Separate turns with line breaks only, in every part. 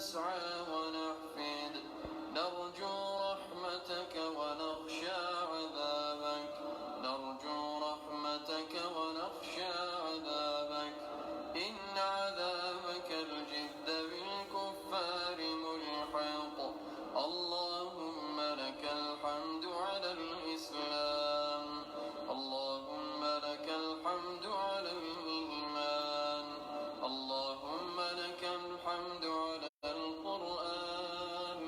نسعى ونحفد نرجو رحمتك ونخشى عذابك نرجو رحمتك ونخشى عذابك إن عذابك الجد بالكفار ملحق اللهم لك الحمد على الإسلام اللهم لك الحمد على الإيمان اللهم لك الحمد على القرآن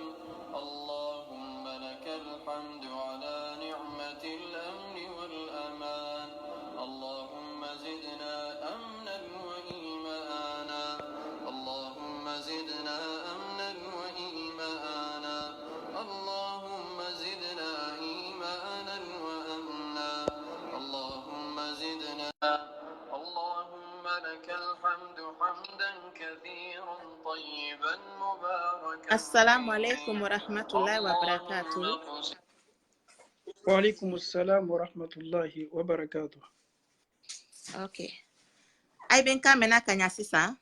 اللهم لك الحمد على نعمة الأمن والأمان اللهم زدنا أمنا وإيمانا اللهم زدنا أمنا وإيمانا اللهم زدنا إيمانا وأمنا اللهم زدنا اللهم لك الحمد حمدا كثيرا طيبا مباركا
السلام عليكم ورحمة الله وبركاته.
وعليكم السلام ورحمة الله وبركاته.
Okay. Ay ben kamena kanya sisa.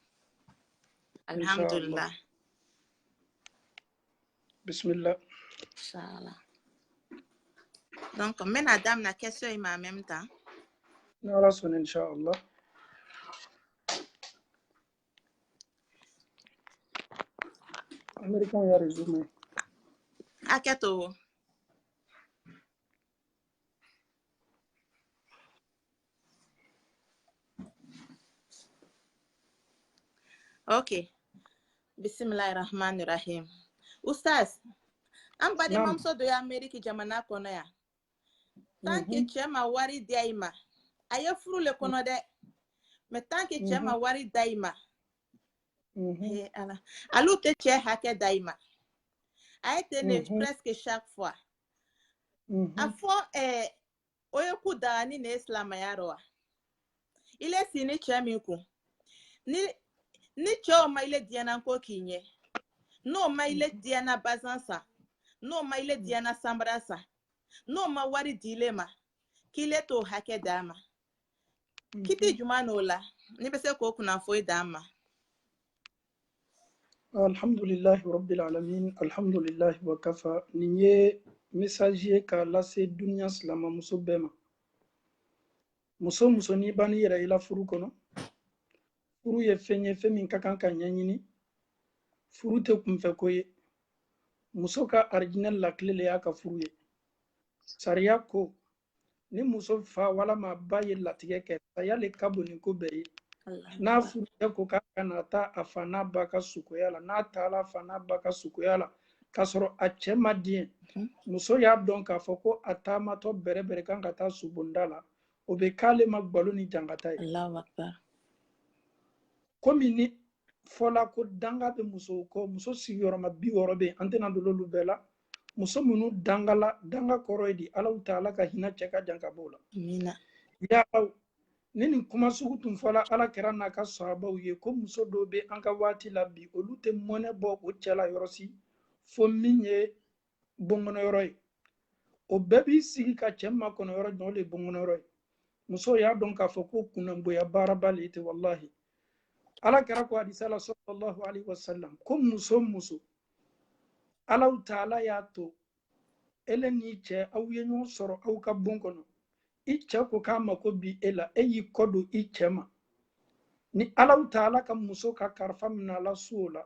إن شاء الله.
Alhamdulillah.
بسم الله.
Inshallah. Donc, men adam na question ima en même temps.
نرسل إن شاء الله. أمريكان يا رزومي.
Aketo. Okay. Bismillahirrahmanirrahim. Ustaz, an bade
نعم.
mamso do ya Ameriki jamana kono ya. Tanki chema wari daima. Aye furu le kono de. Me tanki chema wari daima. Ala. Alu te che hake daima. Aye te ne presque chaque fois. Afo oye ku dani ne islam yaroa. Ile sini chemi ku. Ni cho ma ile diana ko kinye. No ma ile diana bazansa. No ma ile diana sambrasa. No ma wari dilema. Kile to hake dama. Kiti juma no la. Ni bese ko kuna foi dama.
الحمد لله رب العالمين الحمد لله وكفى نية مساجي كلا سي دنيا سلام مسوبما muso ni bani yɛrɛ ila furu kɔnɔ furu ye fɛn ye fɛn min ka kan ka ɲɛɲini furu tɛ kunfɛ ko ye muso ka arijinal lakile le y'a ka furu ye sariya ko ni muso fa walama ba ye latigɛ kɛ saya le ka bon ni ko bɛɛ ye n'a furu kɛ ko k'a kana taa a fa n'a ba ka sukoya la n'a taala a fa n'a ba ka sukoya la k'a sɔrɔ a cɛ ma diɲɛ muso y'a dɔn k'a fɔ ko a taamatɔ bɛrɛbɛrɛ kan ka taa subonda la o bɛ k'ale ma gbalo ni jangata ye
Allahu akbar.
komi ni fɔla ko danga bɛ muso kɔ muso sigiyɔrɔma 60 bɛ yen an tɛna don olu bɛɛ la muso minnu dangala danga kɔrɔ ye di Alahu taala ka hinɛ cɛ ka jan ka bɔ o la
Amina.
ya ni nin kuma sugu tun fɔla Ala kɛra n'a ka sahabaw ye ko muso dɔw bɛ an ka waati la bi olu tɛ mɔnɛ bɔ o cɛ la yɔrɔ si fo min ye bɔnkɔnɔ yɔrɔ ye o bɛɛ b'i sigi ka cɛ makɔnɔ yɔrɔ jɔn o de ye bɔnkɔnɔ yɔrɔ ye muso y'a dɔn k'a fɔ ko kunnangoya baaraba le tɛ wallahi Ala kɛra ko hadisa la sallallahu alaihi wasallam ko muso Alahu taala y'a to ele ni cɛ aw ye ɲɔgɔn sɔrɔ aw ka bon kɔnɔ i cɛ ko k'a mako bi e la e y'i kɔ don i cɛ ma ni Alahu taala ka muso ka karifa minɛ a la su o la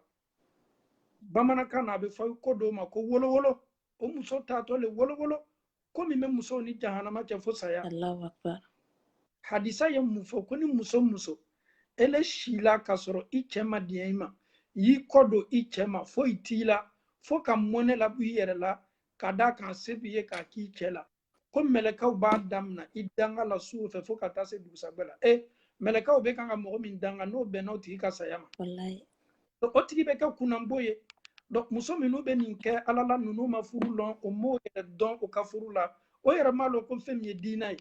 bamanankan na a bɛ fɔ ko dɔw ma ko wolowolo o muso taatɔ le wolowolo ko min bɛ musow ni jahanama cɛ fo saya
Allahu akbar.
hadisa ye mun fɔ ko ni muso ele si la k'a sɔrɔ i cɛ ma diɲɛ i ma y'i kɔ don i cɛ ma foyi t'i la fo ka mɔnɛ la bɔ i yɛrɛ la ka da kan se b'i ye k'a k'i cɛ la ko mɛlɛkɛw b'a daminɛ i danga la su fɛ fo ka taa se dugusajɛ la mɛlɛkɛw bɛ kan ka mɔgɔ min danga n'o bɛn n'o tigi ka saya ma
Wallahi.
o tigi bɛ kɛ kunnanbo ye donc muso minnu bɛ nin kɛ ala la ninnu ma furu lɔn o m'o yɛrɛ dɔn o ka furu la o yɛrɛ m'a lɔn ko fɛn min ye diinɛ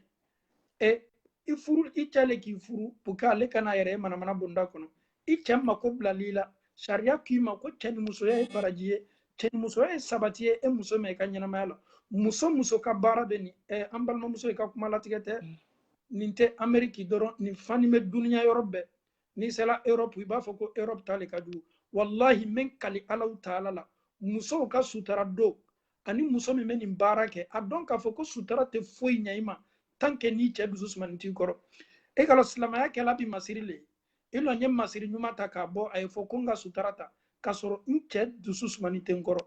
ye i furu i cɛ le k'i furu pour que ale kana yɛrɛ ye manamana bonda kɔnɔ i cɛ mako bilali la sariya k'i ma ko cɛ ni musoya ye baraji ye cɛ ni musoya ye sabati ye e muso ma i ka ɲɛnamaya la muso ka baara bɛ nin an balimamuso i ka kuma latigɛ tɛ nin tɛ Amérique dɔrɔn nin fani bɛ duniya yɔrɔ bɛɛ n'i sera Europe i b'a fɔ ko Europe ta le ka jugu wallahi men kali alau ta'ala la muso ka sutara do ani muso min nin baara kɛ a dɔn k'a fɔ ko sutara tɛ foyi ɲɛ i ma tant que ni cɛ dusu sumani t'i kɔrɔ e ka silamɛya kɛla bi masiri le e lɔ n ye masiri ɲuman ta k'a bɔ a ye fɔ ko n ka sutara ta k'a sɔrɔ n cɛ dusu sumani tɛ n kɔrɔ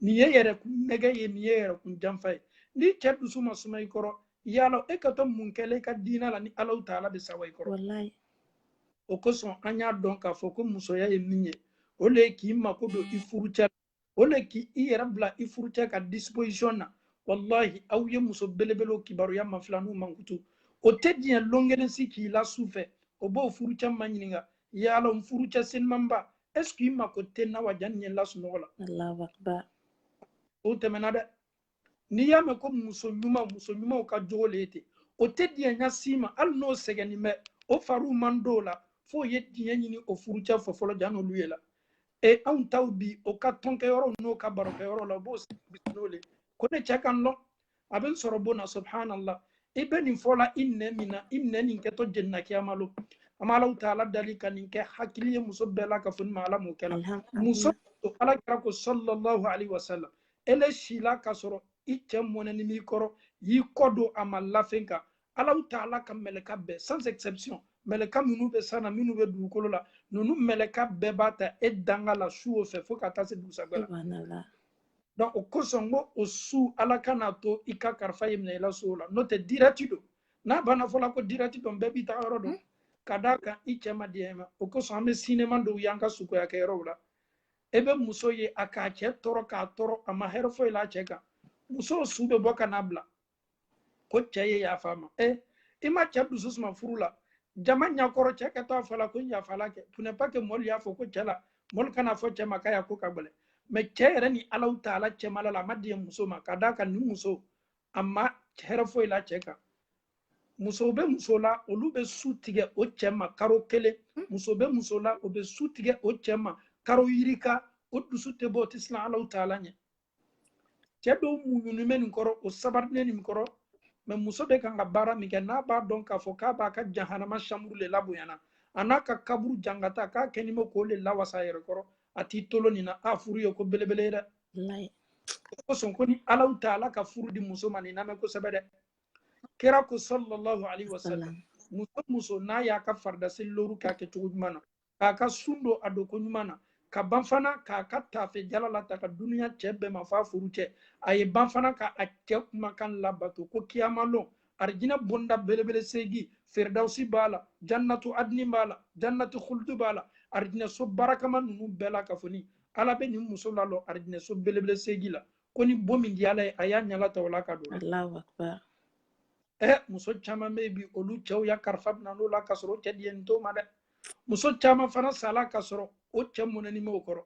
nin ye yɛrɛ nɛgɛ ye nin ye yɛrɛ kun janfa ye ni cɛ dusu ma suma i kɔrɔ yala e ka to mun kɛlen i ka diinɛ la ni alau ta'ala bɛ sawa i kɔrɔ
wallahi
o kosɔn an y'a dɔn k'a fɔ ko musoya ye min ye o le ye k'i mako don i furucɛ o le k'i yɛrɛ bila i furucɛ ka disposition na wallahi aw ye muso belebelew kibaruya ma fila n'u mankutu o tɛ diɲɛ lɔnkelen si k'i la su fɛ o b'o furucɛ ma ɲininka yala n furucɛ senimanba est ce que i mako tɛ na wa jani ɲɛ lasunɔgɔ la
Allahu akbar
o tɛmɛna dɛ n'i y'a mɛn ko muso ɲumanw ka jogo le ye ten o tɛ diɲɛ ɲa si ma hali n'o sɛgɛnnin bɛ o fariw man d'o la fo ye diɲɛ ɲini o furucɛ fɔ fɔlɔ jan n'olu ye la e anw taw bi o ka tɔnkɛyɔrɔ n'o ka barokɛyɔrɔ la o b'o n'o le ko ne cɛ kan lɔn a bɛ n sɔrɔ bon na subhanallah i bɛ nin fɔ la i nɛ min na i nɛ nin kɛtɔ jenina kiyama lo an bɛ alahu ta'ala dali ka nin kɛ hakili ye muso bɛɛ la ka fɔ ni ma ala m'o kɛ la muso ala kɛra ko sallallahu alaihi wasallam ele si la ka sɔrɔ i cɛ mɔnɛni b'i kɔrɔ y'i kɔ don a ma lafen kan alahu ta'ala ka mɛlɛka bɛɛ sans exception mɛlɛka minnu bɛ sana minnu bɛ dugukolo la ninnu mɛlɛka bɛɛ b'a ta e danga la su o fɛ fo ka taa se dugusajɛ la donc o kosɔn ko o su ala kana to i ka karifa ye minɛ i la so la n'o tɛ direct don n'a banna fɔla ko direct don bɛɛ b'i ta yɔrɔ dɔn ka d'a kan i cɛ ma diya i ma o kosɔn an bɛ cinéma dɔw y'an ka sukoya kɛ yɔrɔw la e bɛ muso ye a k'a cɛ tɔɔrɔ k'a tɔɔrɔ a ma hɛrɛ foyi la cɛ kan muso su bɛ bɔ ka n'a bila ko cɛ ye yafa ma i ma cɛ dusu suma furu la jama ɲakɔrɔ cɛ ka taa fɔ la ko n yafala kɛ pour ne pas que mɔlu y'a fɔ ko cɛ la mɔlu kana fɔ cɛ ma k'a ya ko ka gɛlɛn mais cɛ yɛrɛ ni alahu ta'ala cɛmala la a ma diɲɛ muso ma ka d'a kan ni muso a ma hɛrɛ foyi la cɛ kan muso bɛ muso la olu bɛ su tigɛ o cɛ ma karo kelen muso bɛ muso la o bɛ su tigɛ o cɛ ma karo yirika o dusu tɛ bɔ o tɛ siran alahu ta'ala ɲɛ cɛ dɔw muɲunen bɛ nin kɔrɔ o sabarinen nin kɔrɔ mais muso bɛ kan ka baara min kɛ n'a b'a dɔn k'a fɔ k'a b'a ka jahanama chambre le labonyana a n'a ka kaburu jangata k'a kɛ nin bɛ k'o le lawasa a yɛrɛ kɔrɔ a t'i tolo nin na a furu ye ko belebele ye dɛ o kosɔn ko ni alahu ta'ala ka furu di muso ma nin lamɛn kosɛbɛ dɛ kira ko sallallahu alaihi wasallam muso n'a y'a ka faridaseli loru k'a kɛ cogo ɲuman na k'a ka sun don a don ko ɲuman na ka ban fana k'a ka tafe jala la ta ka duniya cɛ bɛɛ ma f'a furu cɛ a ye ban fana ka a cɛ kumakan labato ko kiyama lon arijinɛ bonda belebele segi firdausi b'a la jannatu adni b'a la jannatu khuldu b'a la arijinɛ so barakama ninnu bɛɛ la ka fɔ ni ala bɛ nin muso la lɔ arijinɛ so belebele segi la ko ni bon min di ala ye a y'a ɲala ta o la ka don
Allahu akbar
muso caman bɛ bi olu cɛw ya karifa bina n'o la ka sɔrɔ o cɛ diɲɛ nin to ma dɛ muso caman fana sala ka sɔrɔ o cɛ mɔnɛni m'o kɔrɔ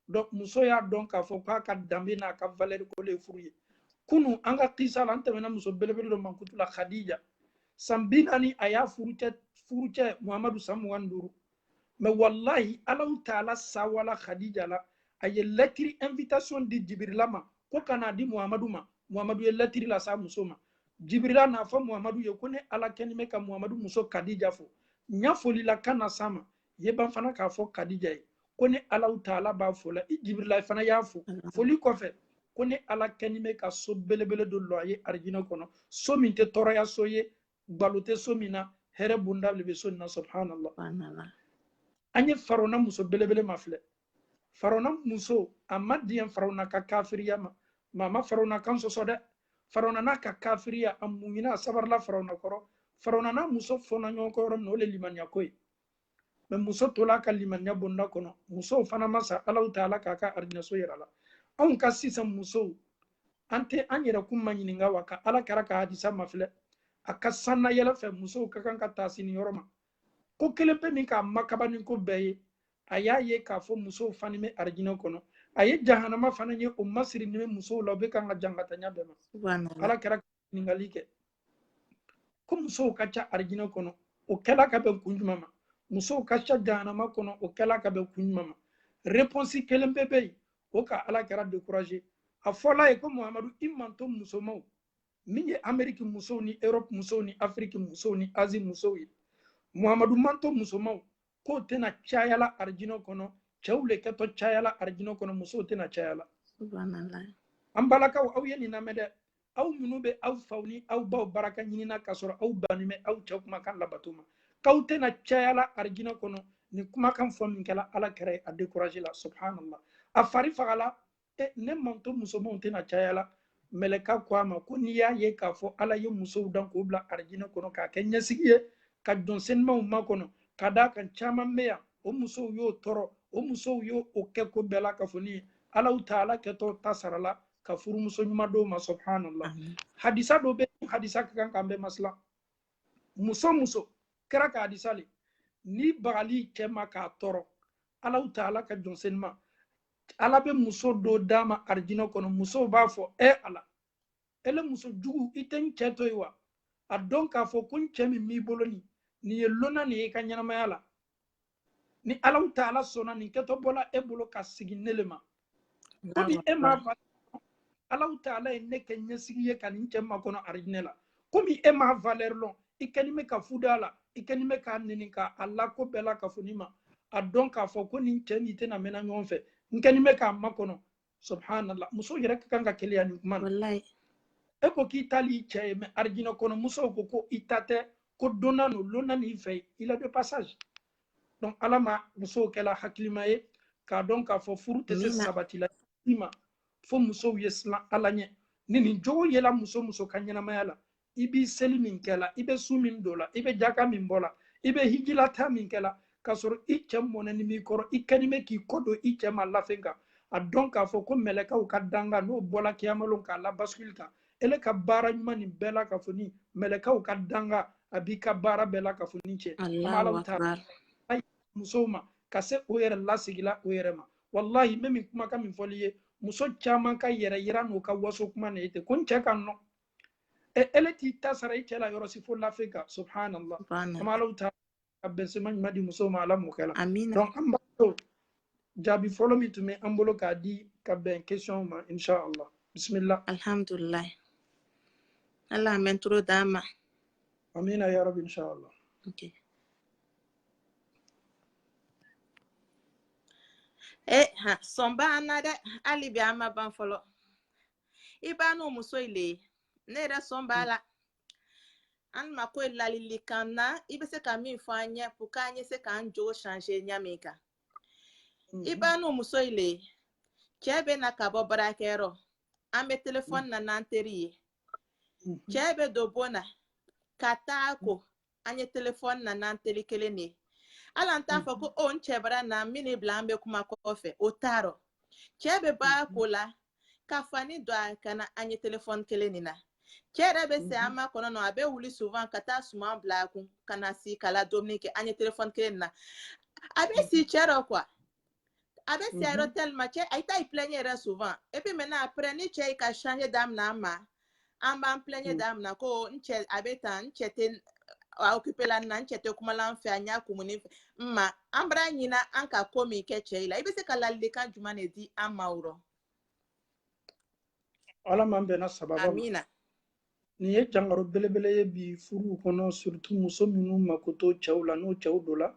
donc muso y'a dɔn k'a fɔ k'a ka danbe n'a ka valeur ko le ye furu ye kunu an ka kisa la an tɛmɛna muso belebele dɔ mankutu la Khadija san 40 a y'a furucɛ Muhamadu san 25 mais wallahi alahu ta'ala sawala Khadija la a ye lettre invitation di Jibrila ma ko kana di Muhamadu ma Muhamadu ye lettre la sa muso ma Jibrila n'a fɔ Muhamadu ye ko ne ala kɛni bɛ ka Muhamadu muso Khadija fɔ ɲa foli la kana sama ye ban fana k'a fɔ Khadija ye ko ne alahu ta'ala b'a fɔ la i Jibrila fana y'a fɔ foli kɔfɛ ko ne ala kɛni bɛ ka so belebele dɔ lɔ a ye arijinɛ kɔnɔ so min tɛ tɔɔrɔya so ye gbalo tɛ so min na hɛrɛ bonda le bɛ so nin na subhanallah an ye Farawuna muso belebele ma filɛ Farawuna muso a ma diɲɛ Farawuna ka kafiriya ma a ma Farawuna kan sɔsɔ dɛ Farawuna n'a ka kafiriya a muɲuna a sabarila Farawuna kɔrɔ Farawuna n'a muso fɔnna ɲɔgɔn kɔ yɔrɔ min na o le limaniya ko ye mais muso tola a ka limaniya bonda kɔnɔ musow fana ma sa alahu ta'ala k'a ka arijinɛso yira la anw ka sisan musow an tɛ an yɛrɛ kun ma ɲininka wa ka ala kɛra ka hadisa ma filɛ a ka sanna yɛlɛ fɛ musow ka kan ka taa sini yɔrɔ ma ko kelen bɛ min k'a makaba ni ko bɛɛ ye a y'a ye k'a fɔ musow fana bɛ arijinɛ kɔnɔ a ye jahanama fana ye o masiri ni bɛ musow la o bɛ kan ka jangatanya bɛɛ ma ala kɛra ka ɲininkali kɛ ko musow ka ca arijinɛ kɔnɔ o kɛla ka bɛn kun jumɛn ma musow ka ca jahanama kɔnɔ o kɛla ka bɛn kun jumɛn ma réponse kelen bɛɛ bɛ yen o ka ala kɛra décourager a fɔla ye ko Muhamadu i man to musomaw min ye Amérique musow ni Europe musow ni Afrique musow ni Asie musow ye Muhamadu man to musomaw k'o tɛna cayala arijinɛ kɔnɔ chawle ke to chayala arjino kono muso tena chayala
subhanallah
ambalaka aw yeni namede aw minube aw fawni aw baw baraka nyinina kasoro aw banime aw chawkuma kan labatuma kawtena chayala arjino kono ni kuma kan fo min kala ala kare a décourager la subhanallah afari fagala ne manto muso mon tena chayala meleka ko ama ko ni ya ye ka fo ala ye muso dan ko bla arjino kono ka kenya sigiye ka don senma umma kono kada kan chama meya o muso yo toro o muso yo o ke ko bela ka foni ala taala ke to tasarala ka furu muso nyuma do ma subhanallah hadisa do be hadisa kan kambe masla muso kera ka hadisa le ni bagali kema ka toro ala taala ka jonsenma ala be muso do dama arjino kono muso ba fo ala ele muso jugu iten cheto yiwa a don ka fo kun chemi mi boloni ni yelona ni ka nyama yala ni ala taala sona ni keto bola e bolo ka sigi nelema ko bi e ma ala taala ne ke nyasigi ye kan chemma kono arjinela ko bi e ma valeur lon ikeni me ka fudala ikeni me ka nini ka alla ko bela ka funima a don ka fo ko ni cheni tena mena nyonfe ikeni me ka makono subhanallah muso yere kan ka keliya ni man
wallahi
e ko ki tali che me arjina kono muso ko itate ko donano lonani fe il a de passage donc alama muso kala haklimaye ka donc ka fo furute se sabatila ima fo muso yesla alanye nini jogo yela muso kanyana mayala ibi selimin kala ibe sumin dola ibe jaka min bola ibe hijila ta min kala kasoro icem monani mi koro ikanime ki kodo icem alla fenga a donc ka fo ko meleka o kadanga no bola kiyamalon ka la baskulta ele ka bara nyumani bela ka foni meleka o kadanga abika bara bela ka foni che
Allahu akbar
musoma kase o yere la sigila o yere ma wallahi memi kuma ka min foliye muso chaman ka yere yira no ka waso kuma ne ite kun che kan no ele ti tasara ite la yoro si fo la feka subhanallah amalo ta abensema madi musoma ala mukala donc ambato jabi follow me to me ambolo ka di ka ben question ma inshallah bismillah
alhamdulillah Allah men tro dama
amina ya rabbi inshallah
okay somba anada ali bi ama ban follow ibanu muso ile ne da somba la an ma ko lalili kana ibe se ka mi fanya pukanye se kan jo changer nyameka ibanu muso ile chebe na ka bobara kero ambe telephone na nanteriye chebe dobona katako anye telephone na nanteli kelene alanta fa ko on chebra na mini blambe kuma kofe otaro chebe ba kola kafani do kana anye telephone kelene na chere be se ama kono no abe wuli souvent kata suma blaku kana si kala dominique anye telephone kelene na abe si chere quoi abe si aero tellement che aita i plaignera souvent et puis maintenant après ni che ka changer d'âme na ma amba plaignera d'âme na ko nche abeta nchete a occuper la na nchete kuma la nfe anya kumuni ma ambra nyina anka komi ke che ila ibe se kala le kan juma ne di amauro
ala mambe na sababa
amina
ni ye jangaro belebele ye bi furu kono surtout muso minu makoto chawla no chawdola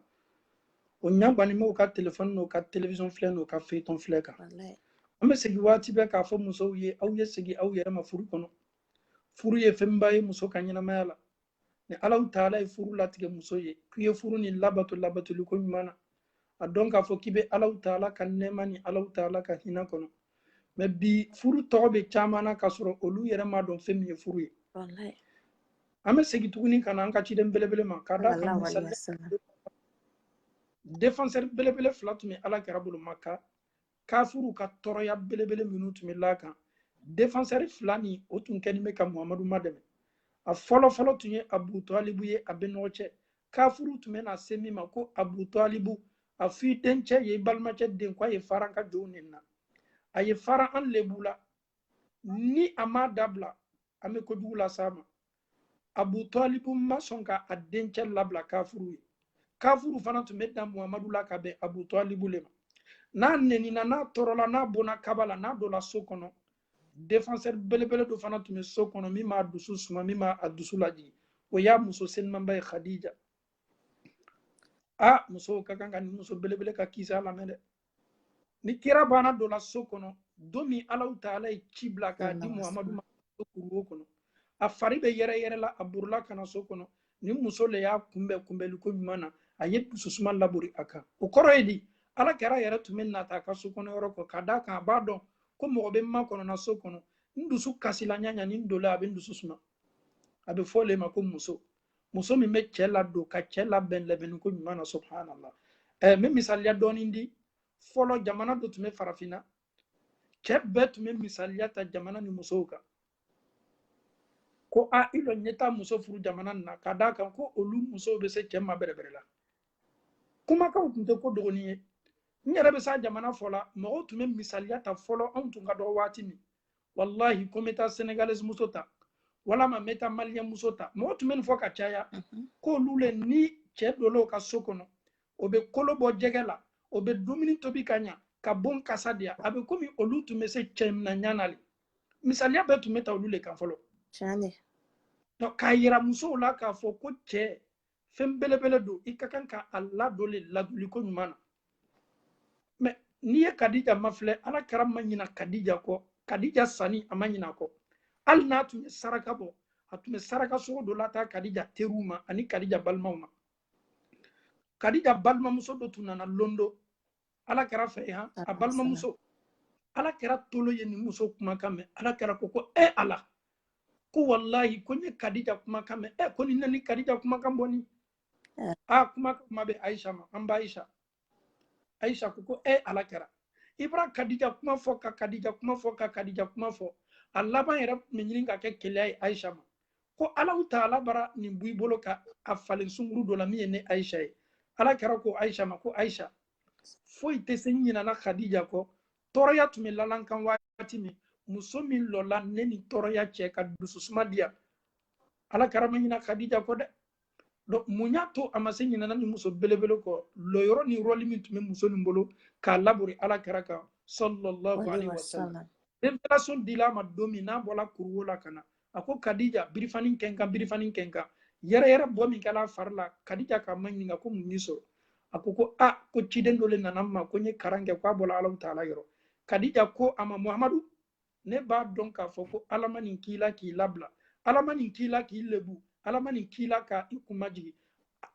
o nyambani mo ka telephone no ka television flé no ka feuilleton flé ka ambe segi wati be ka fo muso ye aw ye segi aw yere ma furu kono furu ye femba ye muso kanyina mayala ni alaw taala ye furu latige muso ye kuye furu ni labatu li ko nyumana a donc ka fo kibe alaw taala kan nema ni alaw taala ka hina kono mais bi furu tobe chamana ka soro olu yere ma don femi ye furu ye
wallahi
ambe segi tuguni kana anka ci dem belebele ma kada kan misal défenseur belebele flatumi ala karabul makka kafuru ka toroya belebele minutu milaka défenseur flani otun kenime ka muhammadu madame a folo tunye abu talibu ye abenoche kafuru tumena semi mako abu talibu a fi denche ye balmache den kwa ye faranka joninna aye faran an lebula ni ama dabla ame ko dugula sama abu talibu masonka a denche labla kafuru fana tun bɛ dan muhammadu la ka bɛn abu talibu le ma n'a nenina n'a tɔɔrɔla n'a bona kabala n'a donna so kɔnɔ défenseur belebele dɔ fana tun bɛ so kɔnɔ min b'a dusu suma min b'a dusu lajigi o y'a muso senimanba ye khadija muso ka kan ka nin muso belebele ka kisi a lamɛn dɛ ni kira bana do la sokono domi Allah taala e cibla ka di Muhammadu ma kuru kono a fari be yere la aburla kana sokono ni muso le ya kumbe liko nyumana a yeddu susuma laburi aka o koroyedi ala kera yere tumen nata ka sokono yoro ko kada ka bado ko mo be ma kono na sokono ndusu kasila nyanya ni ndola be ndusu suma abe fole ma ko muso mi me chela do ka chela ben le ben ko nyumana subhanallah me misaliya doni ndi folo jamana do tume farafina kebbe tume misaliya ta jamana ni muso ka ko a ilo nyeta muso furu jamana na kada kan ko olu muso be se kemma bere la kuma ka utunte ko dogoni ye nyere be sa jamana fola mo tume misaliya ta folo on tunga do watini wallahi ko meta senegalese muso ta wala ma meta malien muso ta mo tume fo ka chaya ko lule ni chedolo ka sokono obe kolobo jegela obe dumini tobi kanya ka bon kasadia abe komi olu tume se chemna nyanali misaliya be tume ta olule kan folo
chane
to kayira muso la ka fo ko che fembelebele do ikakan ka alla dole laduli ko nyumana me niye Khadija mafle ala karam manyina Khadija ko Khadija sani amanyina ko al natu saraka bo atume saraka so do lata Khadija teruma ani Khadija balmauma Khadija balma muso do tunana londo ala kara fe ha a balma muso ala kara tolo yeni muso kuma kame ala kara ko ala ko wallahi ko ni Khadija kuma kame ko ni nani Khadija kuma kamboni kuma be Aisha ma amba Aisha ko ala kara ibra Khadija kuma fo ka Khadija kuma fo Allah ban yara minyin ka ke kelai Aisha ma ko ala taala bara ni bui bolo ka afalen sunguru do la mi ne Aisha ala kara ko Aisha ma ko Aisha fo ite senyina na Khadija ko toroya tumi lalan kan wati mi muso min lola neni toroya che ka dususuma dia ala kara manyina Khadija ko de do munyato amasenyina na ni muso belebele ko loyoro ni roli min tumi muso ni mbolo ka laburi ala kara ka sallallahu alaihi wasallam revelation dila ma domina bola kurwola kana ako Khadija birifanin kenka yere bo min kala farla Khadija ka manyinga ko muniso ako ko ko ciden dole nanamma ko ni karange ko bola Allah taala yoro Khadija ko ama Muhammadu ne ba don ka fo ko alamani kila ki labla alamani kila ki lebu alamani kila ka ikumaji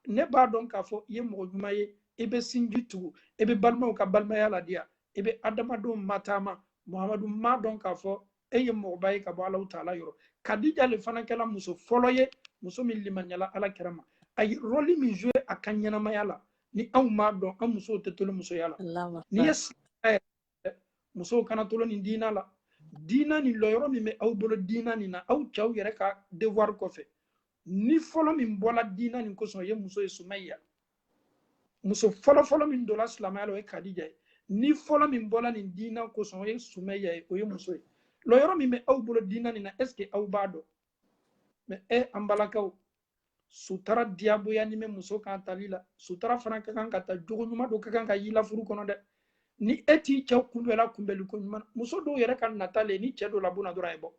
ne ba don ka fo ye mo jumaye ebe sinjitu ebe balma ka balma yala dia ebe adama do matama Muhammadu ma don ka fo ye mo baye ka bo Allah taala yoro Khadija le fana kala muso folo ye muso min limanyala ala kirama ay roli mi jouer akanyana mayala ni aw ma don am muso te tolo muso yala ni yes muso kana tolo ni dina la dina ni loyoro mi me aw bolo dina ni na aw chaw yere ka devoir ko fe ni folo min bola dina ni ko so ye muso e Sumayya muso folo min dola islamalo e Khadija ni folo min bola ni dina ko so ye Sumayya o ye muso e loyoro mi me aw bolo dina ni na est ce que aw bado me ambalakaw sutara diabo ya ni me muso kan talila sutara fana kan ka ta jogo nyuma do kan ka yila furu kono de ni eti chaw kumbela kumbeli ko nyuma muso do yere kan natale ni chedo la buna dora ebo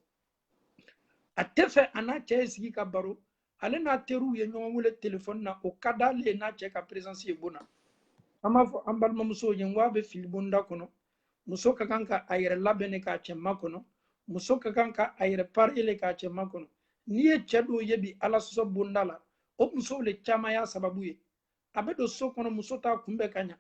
atefe ana chesi ka baro ale na teru ye nyoma wule telephone na o kada le na che ka presence ye buna ama fo ambal muso yen wabe filbunda kono muso ka kan ka ayre labene ka chemma kono muso ka kan ka ayre parele ka chemma kono ni ye chedo yebi ala so bundala o muso le chama ya sababu ye abedo sokono muso ta kumbe kanya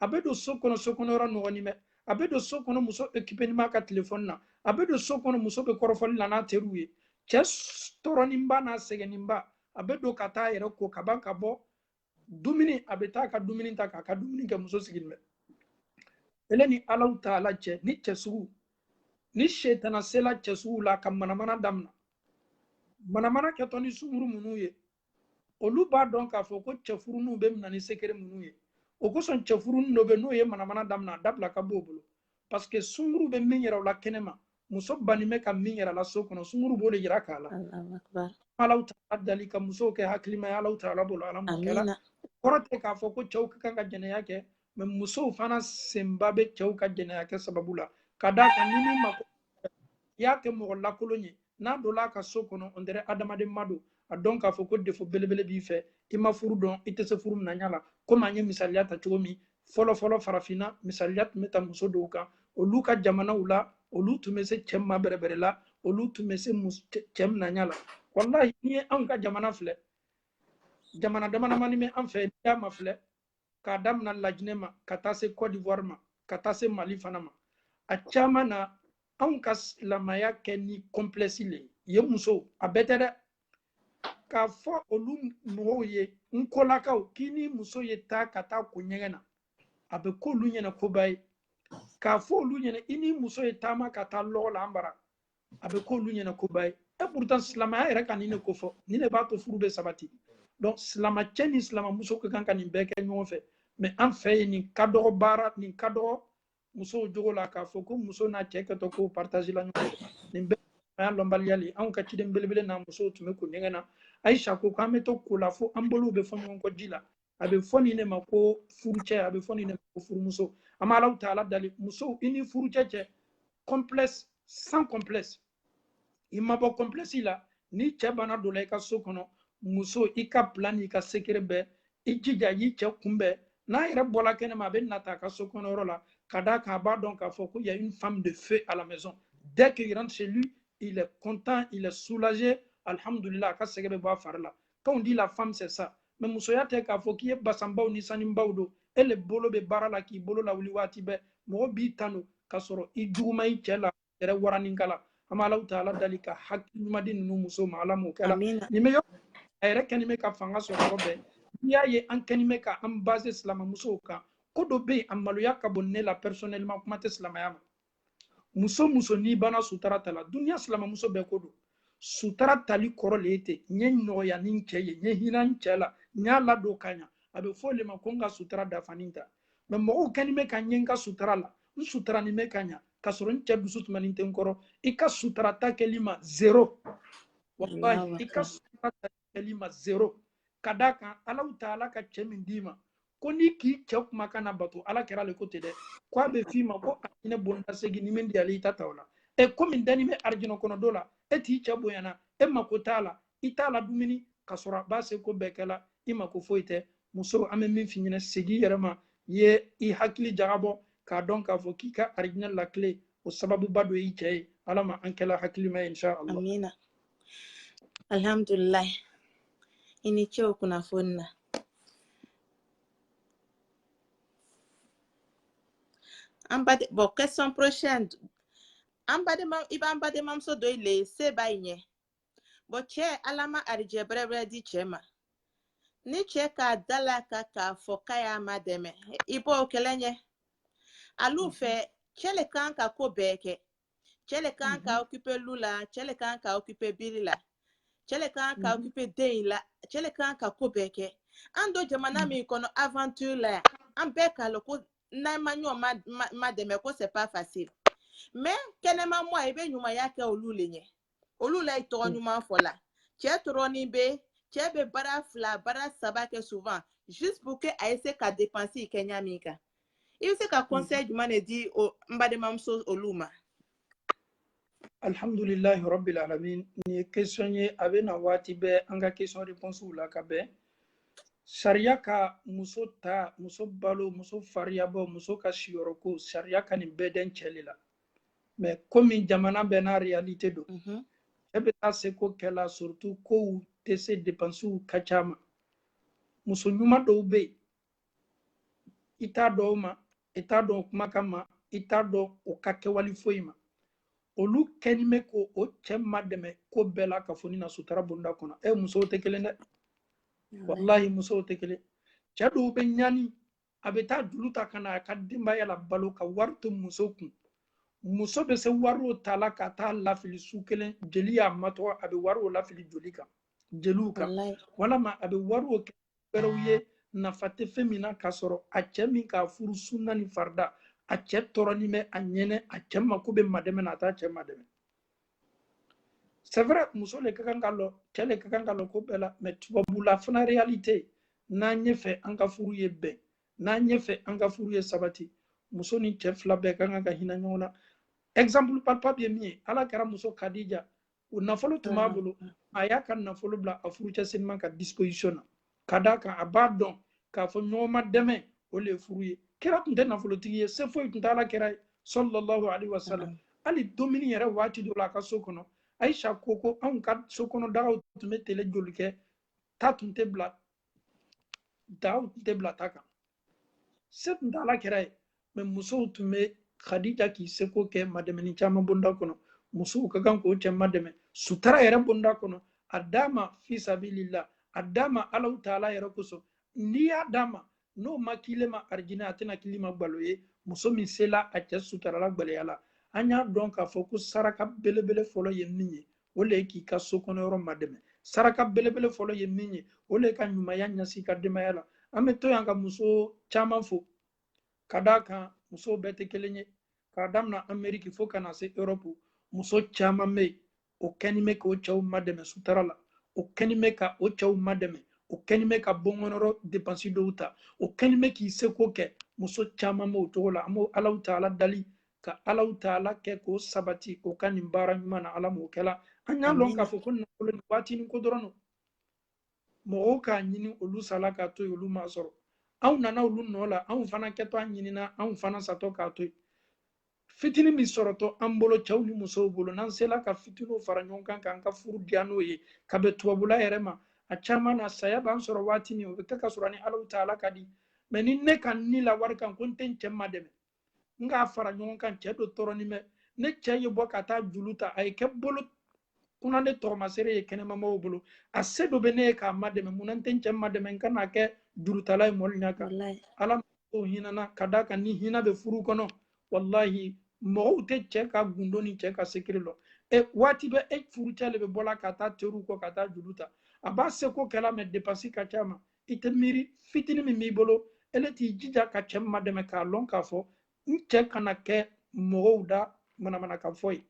abedo sokono ra no me abedo sokono muso ekipe ni maka telephone na abedo sokono muso be korofon la na teruye ches toroni mba na segeni mba abedo kata yere ko kabanka bo dumini abeta ka dumini ta ka dumini ke muso sigilme eleni Allah taala che ni chesu ni shetana sela chesu la kamana damna mana ke toni sunguru munuye olu ba don ka fo ko chefuru nu be mnani sekere munuye o ko son chefuru no be no ye mana damna dabla ka bobolo parce que sunguru be minyera la kenema muso bani me ka minyera la sokono sunguru bole jira kala
Allahu akbar
Allah ta'ala dalika muso ke haklima ya Allah ta'ala bolo ala mukela korote ka fo ko chauka kan jene yake me muso fana sembabe chauka jene yake sababula kada kanini mako yake mo la kolonyi na dola ka sokono ondere adama de mado adon ka fo ko defo belebele bi fe ima furu don ite se furu na nyala ko manye misaliata chomi fɔlɔ farafina misaliya tun bɛ ta muso dɔw kan olu ka jamanaw la olu tun bɛ se cɛ ma bɛrɛbɛrɛ la olu tun bɛ se cɛ minanya la wallahi ni ye anw ka jamana filɛ jamana damadamani bɛ an fɛ n'i y'a ma filɛ k'a daminɛ Laginɛ ma ka taa se Côte d'Ivoire ma ka taa se Mali fana ma a caman na anw ka silamɛya kɛ ni complexe le ye muso a bɛɛ tɛ dɛ k'a fɔ olu mɔgɔw ye n kolakaw k'i ni muso ye taa ka taa ko ɲɛgɛn na a bɛ k'olu ɲɛna koba ye k'a fɔ olu ɲɛna i ni muso ye taama ka taa lɔgɔ la an bara a bɛ k'olu ɲɛna koba ye et pourtant silamɛya yɛrɛ ka nin de ko fɔ nin de b'a to furu bɛ sabati donc silama cɛ ni silamamuso ka kan ka nin bɛɛ kɛ ɲɔgɔn fɛ mais an fɛ yen nin ka dɔgɔ baara nin ka dɔgɔ musow jogo la k'a fɔ ko muso n'a cɛ kɛtɔ ko partage la ɲɔgɔn fɛ nin bɛɛ ya lɔnbaliya le anw ka ciden belebele n'a musow tun bɛ ko ɲɛgɛn na Aisha ko k'an bɛ to ko la fo an bolow bɛ fɔ ɲɔgɔn kɔ ji la a bɛ fɔ nin de ma ko furucɛ a bɛ fɔ nin de ma ko furumuso an bɛ Alahu taala dali musow i ni furucɛ cɛ complexe sans complexe i ma bɔ complexe la ni cɛ bana dɔ la i ka so kɔnɔ muso i ka plan n'i ka secret bɛɛ i jija i cɛ kunbɛn n'a yɛrɛ bɔra kɛnɛ ma a bɛ nata a ka so kɔnɔ yɔrɔ la ka d'a kan a b'a dɔn k'a fɔ ko il y a une femme de feu à la maison dès qu'il rentre chez lui il est content il est soulagé alhamdulillah a ka sɛgɛ bɛ bɔ a fari la quand on dit la femme c'est ça mais musoya tɛ k'a fɔ k'i ye basanbaw ni saninbaw don e le bolo bɛ baara la k'i bolo lawuli waati bɛɛ mɔgɔ b'i tanu k'a sɔrɔ i juguma i cɛ la yɛrɛ waranikala an bɛ Alahu taala dali ka hakili ɲuman di ninnu musow ma ala m'o kɛla nin bɛ yɔrɔ a yɛrɛ kɛni bɛ ka fanga sɔrɔ yɔrɔ bɛɛ n'i y'a ye an kɛni bɛ ka an base silamamusow kan ko dɔ bɛ yen a maloya ka bon ne la personnellement kuma tɛ silamɛya ma muso muso n'i banna sutara ta la duniya silamamuso bɛɛ ko don sutara tali kɔrɔ le ye ten n ye nɔgɔya ni n cɛ ye n ye hinɛ n cɛ la n y'a ladon ka ɲa a bɛ fɔ o le ma ko n ka sutara dafani ta mais mɔgɔw kɛni bɛ ka n ye n ka sutara la n sutara nin bɛ ka ɲa ka sɔrɔ n cɛ dusu tumanin tɛ n kɔrɔ i ka sutara ta kɛli ma 0 wallahi i ka sutara ta kɛli ma 0 ka d'a kan Alahu taala ka cɛ min d'i ma ko n'i k'i cɛ kumakan na bato ala kɛra ale ko ten dɛ ko a bɛ f'i ma ko a hinɛ bonda segin ni min di ale i ta ta o la komi dani bɛ arijinɛ kɔnɔ dɔ la e t'i cɛ bonyana e mako t'a la i t'a la dumuni ka sɔrɔ a b'a se ko bɛɛ kɛla i mako foyi tɛ muso an bɛ min f'i ɲɛna segin i yɛrɛ ma ye i hakili jagabɔ k'a dɔn k'a fɔ k'i ka arijinɛ lakile o sababuba dɔ y'i cɛ ye ala ma an kɛla hakilima ye inshallah
amina alhamdulillah i ni cɛw kunnafoni na bon question prochaine i b'an badenmamuso dɔ ile se b'a ɲɛ bon cɛ ala ma arijɛ bɛrɛbɛrɛ di cɛ ma ni cɛ k'a dala ka k'a fɔ k'a y'a ma dɛmɛ i b'o kɛlɛ ɲɛ alu fɛ cɛ le kan ka ko bɛɛ kɛ cɛ le kan ka occuper lu la cɛ le kan ka occuper biri la cɛ le kan ka occuper den la cɛ le kan ka ko bɛɛ kɛ an do jamana min kɔnɔ aventure la an bɛɛ k'a lɔ ko n'an ma ɲɔgɔn ma dɛmɛ ko c'est pas facile mais kɛnɛma mɔ i bɛ ɲumanya kɛ olu le ɲɛ olu la i tɔgɔ ɲuman fɔ la cɛ tɔrɔni bɛ cɛ bɛ bara 2 bara 3 kɛ souvent juste pour que a essayer ka dépenser kɛ ɲa min kan i bɛ se ka conseil jumɛn de di n badenmamuso olu ma
alhamdulillahi rabbil alamin ni ye question ye a bɛ na waati bɛɛ an ka question réponse la ka bɛn sariya ka muso ta muso balo muso fariya bɔ muso ka siyɔrɔ ko sariya ka nin bɛɛ den cɛ le la mais komi jamana bɛɛ n'a réalité don e bɛ taa se ko kɛla surtout kow tɛ se dépenses ka ca ma muso ɲuman dɔw bɛ yen i t'a dɔn o ma i t'a dɔn o kumakan ma i t'a dɔn o ka kɛwale foyi ma olu kɛni bɛ ko o cɛ ma dɛmɛ ko bɛɛ la ka fɔ ni na sutara bonda kɔnɔ musow tɛ kelen dɛ wallahi musow tɛ kelen cɛ dɔw bɛ ɲani a bɛ taa juru ta ka na a ka denbaya la balo ka wari to muso kun muso bɛ se wari o ta la ka taa lafili su kelen jeli y'a matɔgɔ a bɛ wari o lafili joli kan jeliw kan walama a bɛ wari o kɛ wɛrɛw ye nafa tɛ fɛn min na ka sɔrɔ a cɛ min k'a furu sunna ni farida a cɛ tɔrɔni bɛ a ɲɛnɛ a cɛ mako bɛ madɛmɛ na a t'a cɛ madɛmɛ c'est vrai muso le ka kan ka lɔ cɛ le ka kan ka lɔ ko bɛɛ la mais tubabula fana réalité n'an ɲɛ fɛ an ka furu ye bɛn n'an ɲɛ fɛ an ka furu ye sabati muso ni cɛ fila bɛɛ ka kan ka hinɛ ɲɔgɔn na exemple palpable ye min ye ala kɛra muso Kadija o nafolo tun b'a bolo a y'a ka nafolo bila a furucɛ seliman ka disposition na ka d'a kan a b'a dɔn k'a fɔ ɲɔgɔn ma dɛmɛ o le ye furu ye kira tun tɛ nafolotigi ye se foyi tun tɛ ala kira ye sallallahu alaihi wasallam hali domini yɛrɛ waati dɔ la a ka so kɔnɔ Aisha ko ko anw ka so kɔnɔ dagaw tun bɛ tele joli kɛ ta tun tɛ bila dagaw tun tɛ bila ta kan se tun tɛ ala kira ye mais musow tun bɛ Khadija k'i seko kɛ madɛmɛni caman bonda kɔnɔ musow ka kan k'o cɛ madɛmɛ sutara yɛrɛ bonda kɔnɔ a d'a ma fi sabilillah a d'a ma Alahu taala yɛrɛ kosɔn n'i y'a d'a ma n'o ma kile ma arijinɛ a tɛna kili ma gbalo ye muso min sela a cɛ sutarala gbaleya la an y'a dɔn k'a fɔ ko saraka belebele fɔlɔ ye min ye o le ye k'i ka so kɔnɔ yɔrɔ madɛmɛ saraka belebele fɔlɔ ye min ye o le ye ka ɲumanya ɲɛsin ka denbaya la an bɛ to yan ka muso caman fo ka d'a kan musow bɛɛ tɛ kelen ye k'a daminɛ Ameriki fo ka na se Europe muso caman bɛ yen o kɛnin bɛ k'o cɛw madɛmɛ sutara la o kɛnin bɛ ka o cɛw madɛmɛ o kɛnin bɛ ka bɔnkɔnɔyɔrɔ dépense dɔw ta o kɛnin bɛ k'i seko kɛ muso caman b'o cogo la an b'o Alahu taala dali ka Alahu taala kɛ k'o sabati o ka nin baara ɲuman na Ala m'o kɛla an y'a dɔn k'a fɔ ko nafolo nin waati nin ko dɔrɔn don mɔgɔw k'a ɲini olu sala k'a to yen olu m'a sɔrɔ anw nana olu nɔ la anw fana kɛtɔ an ɲinina anw fana satɔ k'a to yen fitini min sɔrɔtɔ an bolo cɛw ni musow bolo n'an sela ka fitiniw fara ɲɔgɔn kan k'an ka furu diya n'o ye ka bɛn tubabula yɛrɛ ma a caman na saya b'an sɔrɔ waati min o bɛ kɛ ka sɔrɔ ni Alahu taala ka di mais ni ne ka ni la wari kan ko n tɛ n cɛ madɛmɛ n k'a fara ɲɔgɔn kan cɛ dɔ tɔɔrɔnin bɛ ne cɛ ye bɔ ka taa juru ta a ye kɛ bolo kuna ne tɔgɔmasere ye kɛnɛmamɔgɔw bolo a se dɔ bɛ ne ye k'a madɛmɛ mun na n tɛ n cɛ madɛmɛ n kana kɛ jurutala ye mɔli ɲɛ kan Ala m'o hinana ka d'a kan ni hinɛ bɛ furu kɔnɔ wallahi mɔgɔw tɛ cɛ ka gundo ni cɛ ka sekiri lɔ waati bɛ e furucɛ le bɛ bɔla ka taa teriw kɔ ka taa juru ta a b'a seko kɛla mɛ dépense ka ca ma i tɛ miiri fitini min b'i bolo ele t'i jija ka cɛ madɛmɛ k'a lɔn k'a fɔ n cɛ kana kɛ mɔgɔw da manamanakan fɔ ye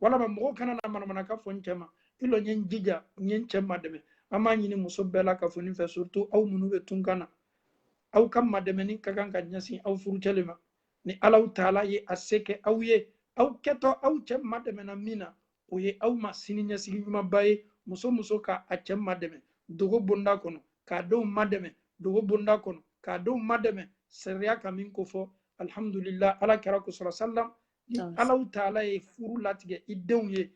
walama mɔgɔw kana na manamanakan fɔ n cɛ ma i lɔ n ye n jija n ye n cɛ madɛmɛ an b'a ɲini muso bɛɛ la ka fɔ nin fɛ surtout aw minnu bɛ tunkan na aw ka madɛmɛni ka kan ka ɲɛsin aw furucɛ le ma ni Alahu taala ye a se kɛ aw ye aw kɛtɔ aw cɛ madɛmɛna min na o ye aw ma sini ɲɛsigi ɲumanba ye muso muso ka a cɛ madɛmɛ dogo bonda kɔnɔ k'a denw madɛmɛ dogo bonda kɔnɔ k'a denw madɛmɛ sariya ka min ko fɔ alhamdulillah ala kɛra kosɔrɔ sallam ni Alahu taala ye furu latigɛ i denw ye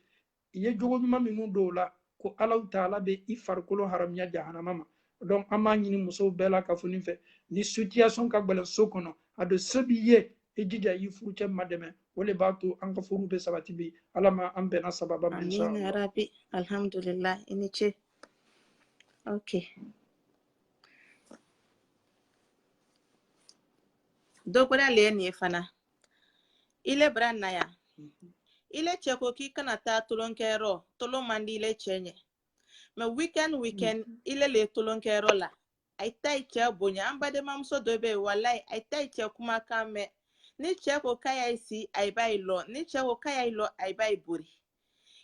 i ye jogo ɲuman minnu dɔw la ko Alahu taala bɛ i farikolo haramiya jahanama ma donc an b'a ɲini musow bɛɛ la ka fɔ nin fɛ ni situation ka gɛlɛn so kɔnɔ a do se b'i ye i jija i furucɛ madɛmɛ o le b'a to an ka furu bɛ sabati bi ala ma an bɛnna sababa ma inshallah
amin ya rabbi alhamdulillah ini ce okay dogbara le ne fana ile branna ya ile ce ko ki kana ta tulon kero tulon mandi ile chenye me weekend ile le tulon kero la ai tai ce bonya an bade mamso dobe wallahi ai tai ce kuma kame ni ce ko kaya isi ai bai lo ni ce ko kaya ilo ai bai buri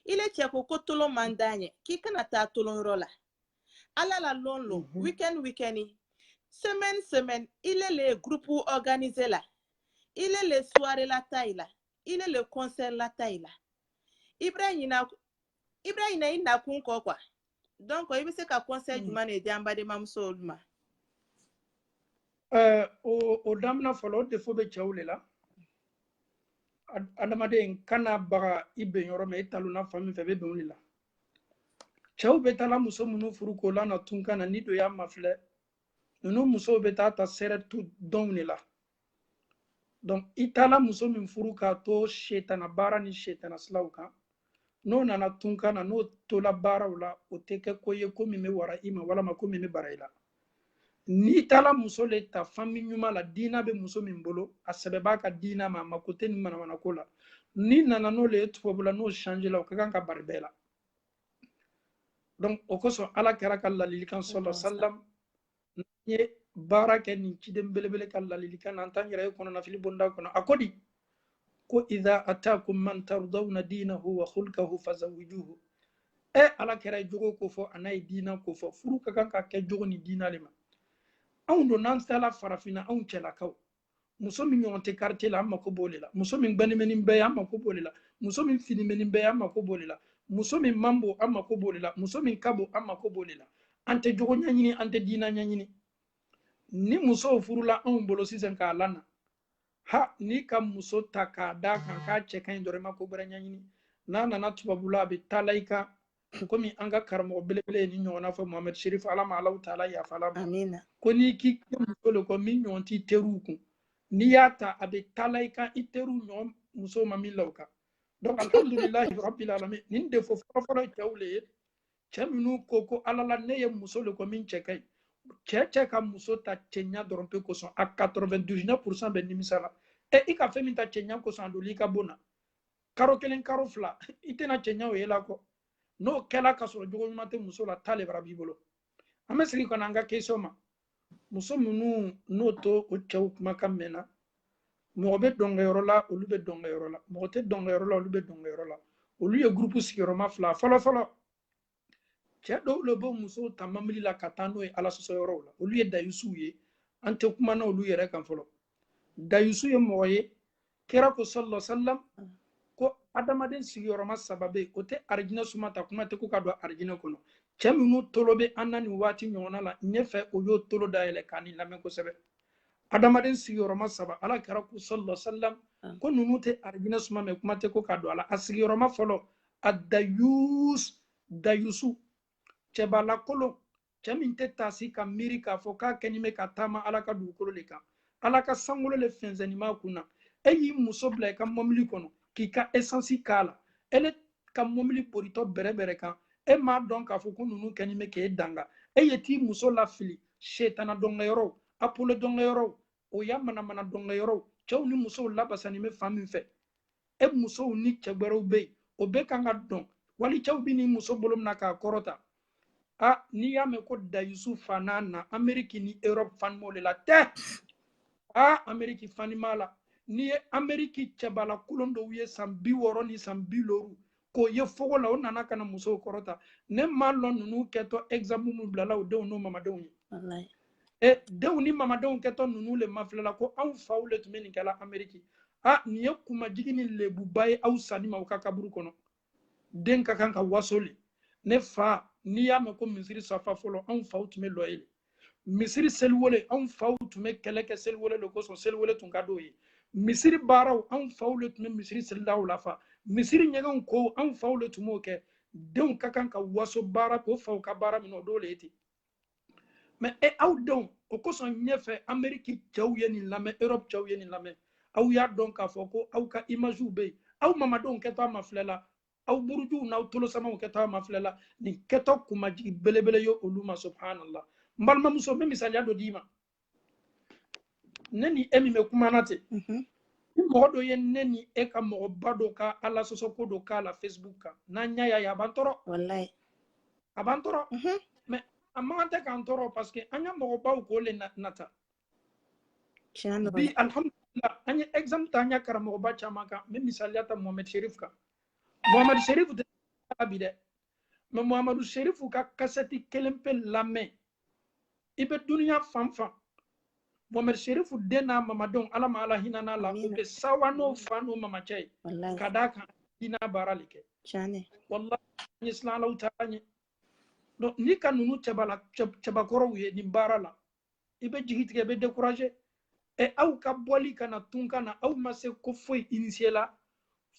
ile ce ko tulon mandanye ki kana ta tulon rola ala la lonlo weekend semaine ile le groupe organisé la ile le soirée la taille ile le concert la taille Ibrahima ina kun ko kwa donc il se ka concert juma ne jamba de mamso ma
o damna folo de fo be chawle la adamaden kana baga ibe yoro me taluna fami fe be donli la chaw be tala muso munu furu ko la na tunkana ni do ya mafle nunu muso be ta sere tu donli la donc itala muso min furu ka to shetana bara ni shetana slauka no nana tunkana no to la bara wala o teke ko ye ko mi me wara ima wala ma ko mi me baraila ni tala muso le ta fami nyuma la dina be muso min bolo asebeba ka dina ma makote ni mana ko la ni nana no le tubabula no changer la o ka kan ka barbela donc o ko so ala kara kala lilikan sallallahu alaihi wasallam ni baraka ni kidem belebele kala lilikan an tan yere kono na fili bonda kono akodi ko idha atakum man tardawna dinahu wa khulquhu fazawijuhu ala kara jogo ko fo anay dina ko fo furu ka kan ka ke jogo ni dina le ma anw do nan sala farafina anw cɛla kaw muso min ɲɔgɔn tɛ quartier la an mako b'o le la muso min gbɛnimɛni bɛɛ an mako b'o le la muso min finimɛni bɛɛ an mako b'o le la muso min mambo an mako b'o le la muso min kabo an mako b'o le la an tɛ jogo ɲɛɲini an tɛ diina ɲɛɲini ni muso furula anw bolo sisan k'a lana ha ni ka muso ta k'a da kan k'a cɛ ka ɲi dɔrɔn ma ko bɛrɛ ɲɛɲini n'a nana tubabula a bɛ taala i kan komi an ka karamɔgɔ belebele ye ni ɲɔgɔnna fɔ Muhamɛd Sherif ala ma alaw taala yafa la ma ko n'i k'i kɛ muso le kɔ min ɲɔgɔn t'i teriw kun n'i y'a ta a bɛ taala i kan i teriw ɲɔgɔn muso ma min la o kan donc alhamdulilahi rabbil alamin nin de fɔ fɔlɔfɔlɔ ye cɛw le ye cɛ minnu ko ala la ne ye muso le kɔ min cɛ ka ɲi cɛ ka muso ta cɛɲa dɔrɔn pe kosɔn a 99% bɛ nimisa la i ka fɛn min ta cɛɲa kosɔn a doli i ka bon na karo kelen karo fila i tɛna cɛɲa o ye la kɔ n'o kɛla ka sɔrɔ jogo ɲuman tɛ muso la taa le bara b'i bolo an bɛ segin ka na an ka question ma muso minnu n'o to o cɛw kumakan mɛnna mɔgɔ bɛ dɔnkɛyɔrɔ la olu bɛ dɔnkɛyɔrɔ la mɔgɔ tɛ dɔnkɛyɔrɔ la olu bɛ dɔnkɛyɔrɔ la olu ye groupe sigiyɔrɔma fila fɔlɔ fɔlɔ cɛ dɔw le b'o musow ta mamili la ka taa n'o ye ala sɔsɔ yɔrɔw la olu ye dayusuw ye an tɛ kuma na olu yɛrɛ kan fɔlɔ dayusu ye mɔgɔ ye kira ko sallallahu alaihi wasallam ko adamaden sigiyɔrɔma saba bɛ yen o tɛ arijinɛ suma ta kuma tɛ ko ka don arijinɛ kɔnɔ cɛ minnu tolo bɛ an na nin waati ɲɔgɔnna la ɲɛfɛ o y'o tolo dayɛlɛ k'a ni lamɛn kosɛbɛ adamaden sigiyɔrɔma saba ala kira ko sallallahu alaihi wasallam ko ninnu tɛ arijinɛ suma mɛ kuma tɛ ko ka don a la a sigiyɔrɔma fɔlɔ a dayusu cɛbalakolo cɛ min tɛ taasi ka miiri k'a fɔ k'a kɛɲɛ bɛ ka taama ala ka dugukolo le kan ala ka sankolo le fɛnsɛnnimaa kun na e y'i muso bila i ka mɔbili kɔnɔ k'i ka esansi k'a la ele ka mɔbili boritɔ bɛrɛbɛrɛ kan e m'a dɔn k'a fɔ ko ninnu kɛɲɛ bɛ k'e danga e ye t'i muso lafili setana dɔnkɛyɔrɔw apolo dɔnkɛyɔrɔw o ya manamana dɔnkɛyɔrɔw cɛw ni musow labasani bɛ fan min fɛ e musow ni cɛ wɛrɛw bɛ yen o bɛɛ kan ka dɔn wali cɛw bɛ ni muso bolo mina k'a kɔrɔta n'i y'a mɛn ko dayusu fana na Amérique ni Europe fanimo le la tɛ Amérique fanima la n'i ye Amérique cɛbala kolon dɔw ye san 60 ni san 50 k'o ye fogo la o nana ka na musow kɔrɔta ne m'a lɔn ninnu kɛtɔ exemple min bilala o denw n'o mamadenw ye denw ni mamadenw kɛtɔ ninnu le mafilala ko anw faw le tun bɛ nin kɛla Amérique nin ye kumajigi ni lebuba ye aw sanni ma u ka kaburu kɔnɔ den ka kan ka waso le ne fa n'i y'a mɛn ko misiri safa fɔlɔ anw faw tun bɛ lɔ ye misiri seliwele anw faw tun bɛ kɛlɛ kɛ seliwele le kosɔn seliwele tun ka d'o ye misiri baaraw anw faw le tun bɛ misiri selilaw la fa misiri ɲɛgɛnw ko anw faw le tun b'o kɛ denw ka kan ka waso baara k'o faw ka baara minɛ o dɔw le ye ten mɛ aw denw o kosɔn ɲɛfɛ Amérique cɛw ye nin lamɛn Europe cɛw ye nin lamɛn aw y'a dɔn k'a fɔ ko aw ka imagew bɛ yen aw mamadenw kɛtɔ a ma filɛ la aw burujuw n'aw tolosamaw kɛtɔ a ma filɛ la nin kɛtɔ kumajigi belebele ye olu ma subhanallah n balimamuso n bɛ misaliya dɔ d'i ma ne ni e min bɛ kumana ten ni mɔgɔ dɔ ye ne ni e ka mɔgɔba dɔ ka ala sɔsɔ ko dɔ k'a la Facebook kan n'an y'a ye a b'an tɔɔrɔ a b'an tɔɔrɔ mɛ a man tɛ k'an tɔɔrɔ parce que an ka mɔgɔbaw k'o le nata bi alhamdulillah an ye exemple ta an ka karamɔgɔba caman kan n bɛ misaliya ta Muhamɛd Sherif kan Muhamɛd Sherif tɛ bi dɛ mɛ Muhamɛd Sherif ka kasɛti kelen pe lamɛn i bɛ duniya fan fan Muhamɛd Sherif den n'a mamadenw ala ma ala hinɛ n'a la u bɛ sawa n'o fa n'o mamacɛ ye ka d'a kan hinɛ baara le kɛ wallahi an ye silan alaw ta ɲɛ donc n'i ka ninnu cɛbakɔrɔw ye nin baara la i bɛ jigi tigɛ i bɛ décourager aw ka bɔli ka na tun ka na aw ma se ko foyi initier la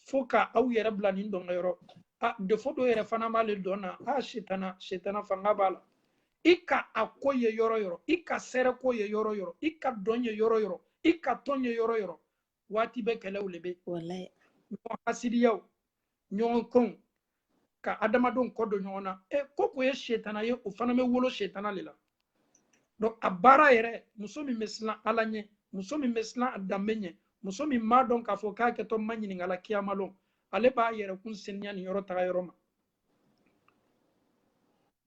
fo ka aw yɛrɛ bila nin dɔnkɛyɔrɔ défaut dɔ yɛrɛ fana b'ale dɔn na setana fanga b'a la i ka a ko ye yɔrɔ yɔrɔ i ka sɛrɛ ko ye yɔrɔ yɔrɔ i ka dɔn ye yɔrɔ yɔrɔ i ka tɔn ye yɔrɔ yɔrɔ waati bɛ kɛlɛw le bɛ ɲɔgɔn hasidiyaw ɲɔgɔn kɔnw ka adamadenw kɔ don ɲɔgɔn na ko ye setana ye o fana bɛ wolo setana le la donc a baara yɛrɛ muso min bɛ siran ala ɲɛ muso min bɛ siran a danbe ɲɛ muso min m'a dɔn k'a fɔ k'a kɛtɔ ma ɲininkala kiyama lɔn ale b'a yɛrɛ kun seniya nin yɔrɔ taga yɔrɔ ma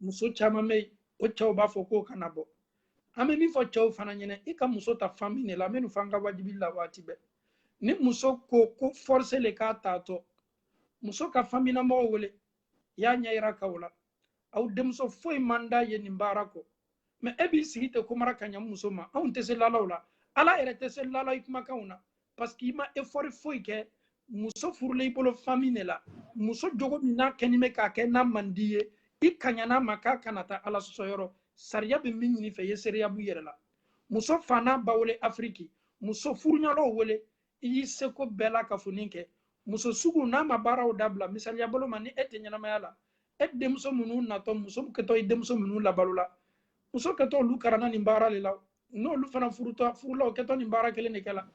muso caman bɛ yen o cɛw b'a fɔ k'o kana bɔ an bɛ min fɔ cɛw fana ɲɛna i ka muso ta fan min de la an bɛ nin fɔ an ka wajibi la waati bɛɛ ni muso ko force le k'a t'a tɔ muso ka fan mina mɔgɔw wele y'a ɲɛ yira k'aw la aw denmuso foyi man d'a ye nin baara kɔ mɛ e b'i sigi ten ko mara ka ɲɛ muso ma anw tɛ se lalaw la ala yɛrɛ tɛ se lala i kumakanw na parce que i ma effort foyi kɛ muso furula i bolo famille de la muso jogo min n'a kɛni bɛ k'a kɛ n'a man di ye i kaɲana ma k'a kana taa ala sɔsɔ yɔrɔ sariya bɛ min ɲini fɛ i ye seereya b'i yɛrɛ la muso fana ba wele Afriki muso furuɲalo wele i y'i seko bɛɛ la ka foni kɛ muso sugu n'a ma baaraw dabila misaliya bolo ma ni e tɛ ɲɛnamaya la e denmuso minnu natɔ muso kɛtɔ i denmuso minnu labalo la muso kɛtɔ olu karana nin baara le la n'olu fana furula o kɛtɔ nin baara kelen de kɛ la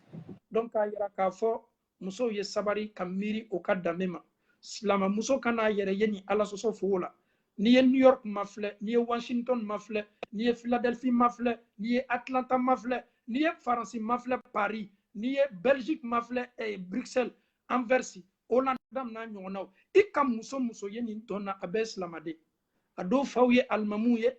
donc k'a yira k'a fɔ musow ye sabari ka miiri o ka danbe ma silama muso kana yɛrɛ ye ni ala sɔsɔ fogo la n'i ye New York mafilɛ n'i ye Washington mafilɛ n'i ye Philadelphie mafilɛ n'i ye Atlanta mafilɛ n'i ye Faransi mafilɛ Paris n'i ye Belgique mafilɛ Bruxelles Anvers Hollande n'a ɲɔgɔnnaw i ka muso ye nin tɔn na a bɛɛ silamaden a dɔw faw ye alimamuw ye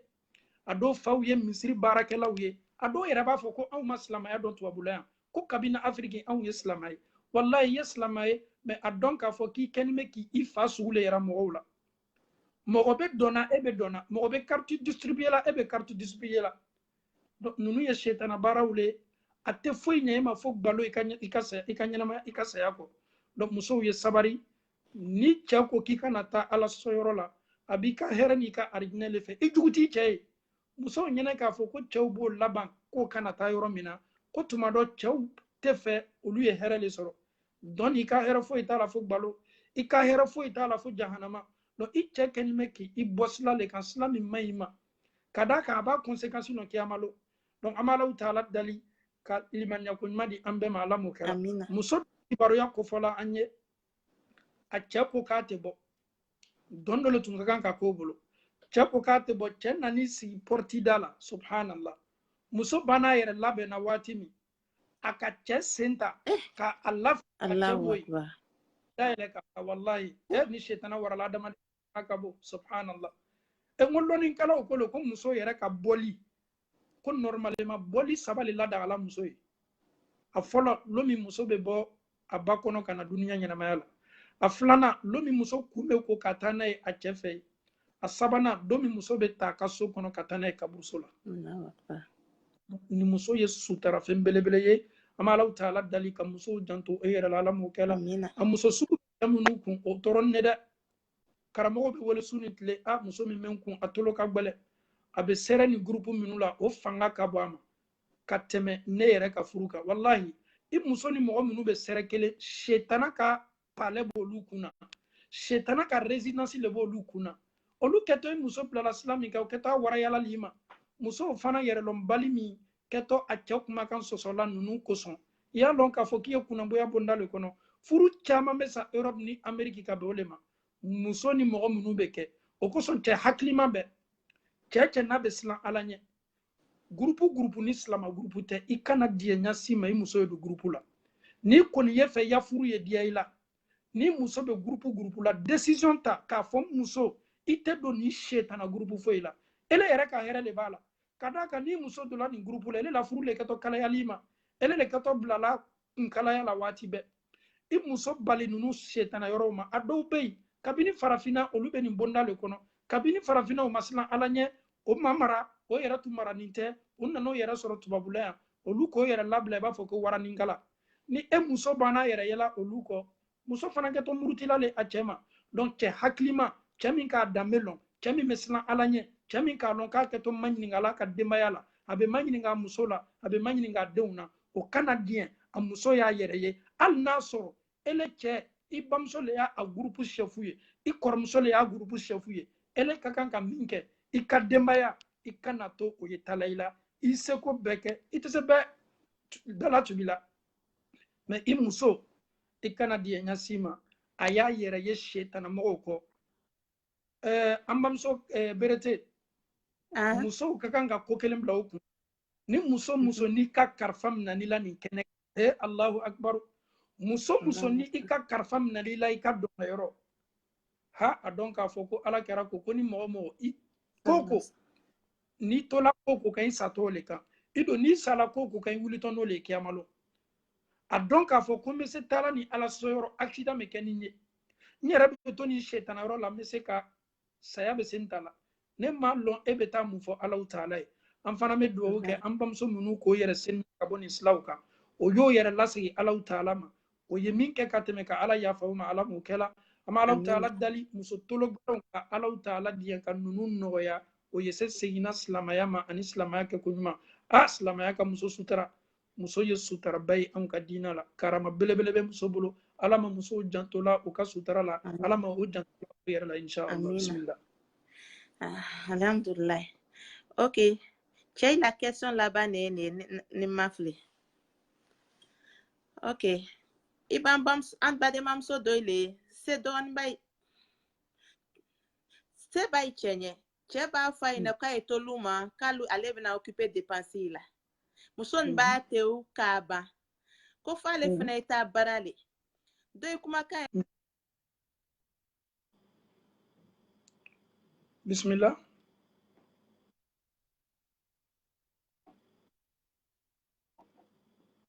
a dɔw faw ye misiri baarakɛlaw ye a dɔw yɛrɛ b'a fɔ ko anw ma silamaya dɔn tubabula yan ko kabini Afriki anw ye silama ye wallahi i ye silama ye mais a dɔn k'a fɔ k'i kɛni bɛ k'i fa sugu le yira mɔgɔw la mɔgɔ bɛ dɔnna e bɛ dɔnna mɔgɔ bɛ carte distribuer la e bɛ carte distribuer la donc ninnu ye shetana baaraw le a tɛ foyi ɲɛ e ma fo gbalo i ka ɲɛnamaya i ka saya kɔ donc musow ye sabari ni cɛ ko k'i kana taa ala sɔyɔrɔ la a b'i ka hɛrɛ n'i ka arijinɛ le fɛ i jugu t'i cɛ ye musow ɲɛnɛ k'a fɔ ko cɛw b'o laban k'o kana taa yɔrɔ min na ko tuma dɔ cɛw tɛ fɛ olu ye hɛrɛ le sɔrɔ donc i ka hɛrɛ foyi t'a la fo gbalo i ka hɛrɛ foyi t'a la fo jahanama donc i cɛ kɛni bɛ k'i bɔ sila le kan sila min man ɲi ma ka d'a kan a b'a conséquence nɔ kiyama lo donc an b'a Alahu taala dali ka limaniya ko ɲuman di an bɛɛ ma ala m'o kɛra muso kibaruya kofɔla an ye a cɛ ko k'a tɛ bɔ don dɔ le tun ka kan ka k'o bolo cɛ ko k'a tɛ bɔ cɛ nan'i sigi portida la subhanallah muso banna yɛrɛ labɛnna waati min a ka cɛ sen ta ka a lafili ka cɛ bɔ yen dayɛlɛ ka wallahi ni shetana warala adamaden ka bɔ subhanallah n ko lɔnnikɛlaw ko le ko muso yɛrɛ ka bɔli ko normalement bɔli saba le ladagala muso ye a fɔlɔ lo min muso bɛ bɔ a ba kɔnɔ ka na duniya ɲɛnamaya la a filanan lo min muso kun bɛ ko ka taa n'a ye a cɛ fɛ yen a sabanan don min muso bɛ taa a ka so kɔnɔ ka taa n'a ye kaburuso la ni muso ye sutara fɛn belebele ye an b'a Alahu taala dali ka musow janto e yɛrɛ la ala m'o kɛ la a muso sugu minnu kun o tɔɔrɔ ne dɛ karamɔgɔ bɛ wele su ni tile a muso min bɛ kun a tolo ka gbɛlɛ a bɛ sɛrɛ ni groupe minnu la o fanga ka bɔ a ma ka tɛmɛ ne yɛrɛ ka furu kan wallahi i muso ni mɔgɔ minnu bɛ sɛrɛ kelen shetana ka palais b'olu kunna shetana ka résidence le b'olu kunna olu kɛtɔ i muso bilala sila min kɛ o kɛtɔ a warayalali i ma musow fana yɛrɛlɔnbali min kɛtɔ a cɛ kumakan sɔsɔla ninnu kosɔn i y'a lɔn k'a fɔ k'i ye kunnanboya bonda le kɔnɔ furu caman bɛ sa Europe ni Amérique ka bɛn o le ma muso ni mɔgɔ minnu bɛ kɛ o kosɔn cɛ hakilima bɛ cɛ n'a bɛ silan ala ɲɛ groupe ni silama groupe tɛ i kana diɲɛ ɲasi ma i muso ye don groupe la ni kɔni ye fɛ ya furu ye diya i la ni muso bɛ groupe la décision ta k'a fɔ muso i tɛ don ni shetana groupe foyi la ele yɛrɛ ka hɛrɛ de b'a la ka d'a kan ni muso donna nin groupe la ele la furu le kɛtɔ kalayali ma ele le kɛtɔ bilala kunkalaya la waati bɛɛ i muso bali ninnu shetana yɔrɔw ma a dɔw bɛ yen kabini farafinna olu bɛ nin bonda le kɔnɔ kabini farafinna o ma silan ala ɲɛ o ma mara o yɛrɛ tun maranin tɛ o nana o yɛrɛ sɔrɔ tubabula yan olu k'o yɛrɛ labila i b'a fɔ ko waraninkala ni e muso banna yɛrɛ yɛla olu kɔ muso fana kɛtɔ murutila le a cɛ ma donc cɛ hakilima cɛ min k'a danbe lɔn cɛ min bɛ silan ala ɲɛ cɛ min k'a lɔn k'a kɛtɔ ma ɲininka ala ka denbaya la a bɛ ma ɲininka a muso la a bɛ ma ɲininka a denw na o kana diɲɛ a muso y'a yɛrɛ ye hali n'a sɔrɔ ele cɛ i bamuso le y'a groupe chef ye i kɔrɔmuso le y'a groupe chef ye ele ka kan ka min kɛ i ka denbaya i kana to o ye tala i la i seko bɛɛ kɛ i tɛ se bɛɛ dala tubi la mais i muso i kana diɲɛ ɲasi ma a y'a yɛrɛ ye shetana mɔgɔw kɔ an bamuso berete musow ka kan ka ko kelen bila o kun ni muso n'i ka karifa minɛ la nin kɛnɛ Allahu akbar muso ni i ka karifa minɛ la i ka dɔn yɔrɔ ha a dɔn k'a fɔ ko ala kɛra ko ni mɔgɔ i koko n'i tola koko kan i satɔ le kan i don n'i sala koko kan i wulitɔ n'o le kiyama lo a dɔn k'a fɔ ko n bɛ se taara ni ala sɔyɔrɔ accident bɛ kɛ ni ye n yɛrɛ bɛ to ni shetana yɔrɔ la n bɛ se ka saya bɛ se n ta la ne m'a lɔn e bɛ taa mun fɔ Alahu taala ye an fana bɛ dugawu kɛ an bamuso ninnu k'o yɛrɛ seni ka bɔ nin silaw kan o y'o yɛrɛ lasegi Alahu taala ma o ye min kɛ ka tɛmɛ ka ala yafa o ma ala m'o kɛla an bɛ Alahu taala dali muso tologbɛrɛw ka Alahu taala diɲɛ ka ninnu nɔgɔya o ye se seginna silamaya ma ani silamaya kɛ ko ɲuman silamaya ka muso sutara muso ye sutara bay an ka dina la karama belebele be muso bolo ala ma muso jantola o ka sutara la ala ma o jantola o yɛrɛ la inshallah bismillah
alhamdulillah. Ok, j'ai la question là-bas ni mafli. Ok, ibam bam an bade mam so doile se don bay se bay chenye che ba fa ina ka etoluma kalu alebe na occuper dépenser la muson ba te u kaba ko fa le fena ita barale doy kuma ka
bismillah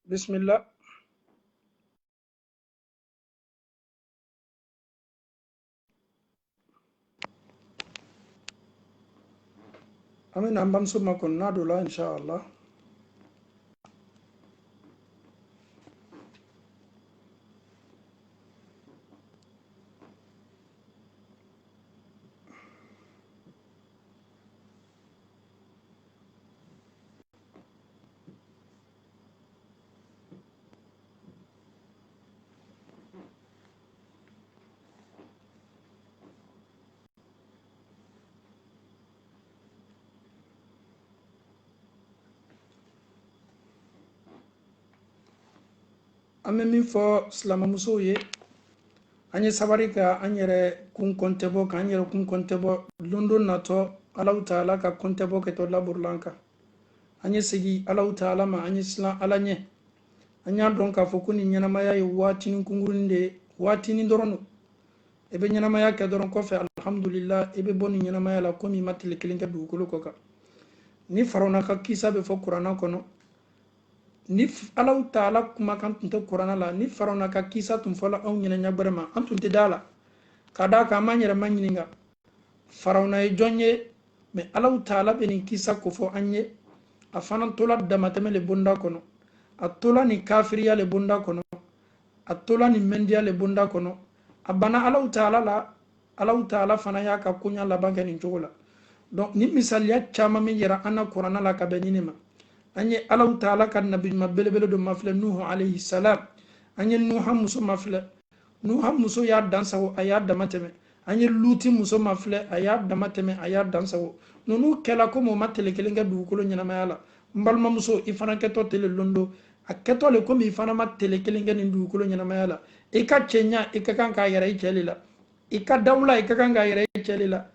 bismillah amin ambam so makon na dola inshallah an bɛ min fɔ silamɛmusow ye an ye sabari ka an yɛrɛ kun kɔntɛ bɔ k'an yɛrɛ kun kɔntɛ bɔ don dɔ natɔ alahu taala ka kɔntɛ bɔ kɛtɔ laburula an kan an ye segi alahu taala ma an ye silan ala ɲɛ an y'a dɔn k'a fɔ ko nin ɲɛnamaya ye waatinin kunkurunin de ye waatinin dɔrɔn don i bɛ ɲɛnamaya kɛ dɔrɔn kɔfɛ alhamdulillah i bɛ bɔ nin ɲɛnamaya la komi i ma tile kelen kɛ dugukolo kɔ kan ni farawuna ka kisa bɛ fɔ kuranna kɔnɔ ni alahu taala kumakan tun tɛ kuranna la ni farawuna ka kisa tun fɔla anw ɲɛna ɲɛgbɛrɛ ma an tun tɛ da la ka da kan an m'an yɛrɛ ma ɲininka farawuna ye jɔn ye mɛ alahu taala bɛ nin kisa ko fɔ an ye a fana tola damatɛmɛ le bonda kɔnɔ a tola ni kafiriya le bonda kɔnɔ a tola ni mɛndiya le bonda kɔnɔ a bana alahu taala la alahu taala fana y'a ka koɲa laban kɛ nin cogo la donc ni misaliya caman min yɛra an na kuranna la ka bɛn ni ne ma an ye alahu taala ka nabijuma belebele dɔ mafilɛ nuhu alayhi salam an ye nuha muso mafilɛ nuha muso y'a dansago a y'a dama tɛmɛ an ye luti muso mafilɛ a y'a dama tɛmɛ a y'a dansago nunu kɛla komi o ma tele kelen kɛ dugukolo ɲɛnamaya la n balimamuso i fana kɛtɔ tele londo a kɛtɔ le komi i fana ma tele kelen kɛ nin dugukolo ɲɛnamaya la i ka cɛɲa i ka kan k'a yɛrɛ i cɛ le la i ka dawula i ka kan k'a yɛrɛ i cɛ le la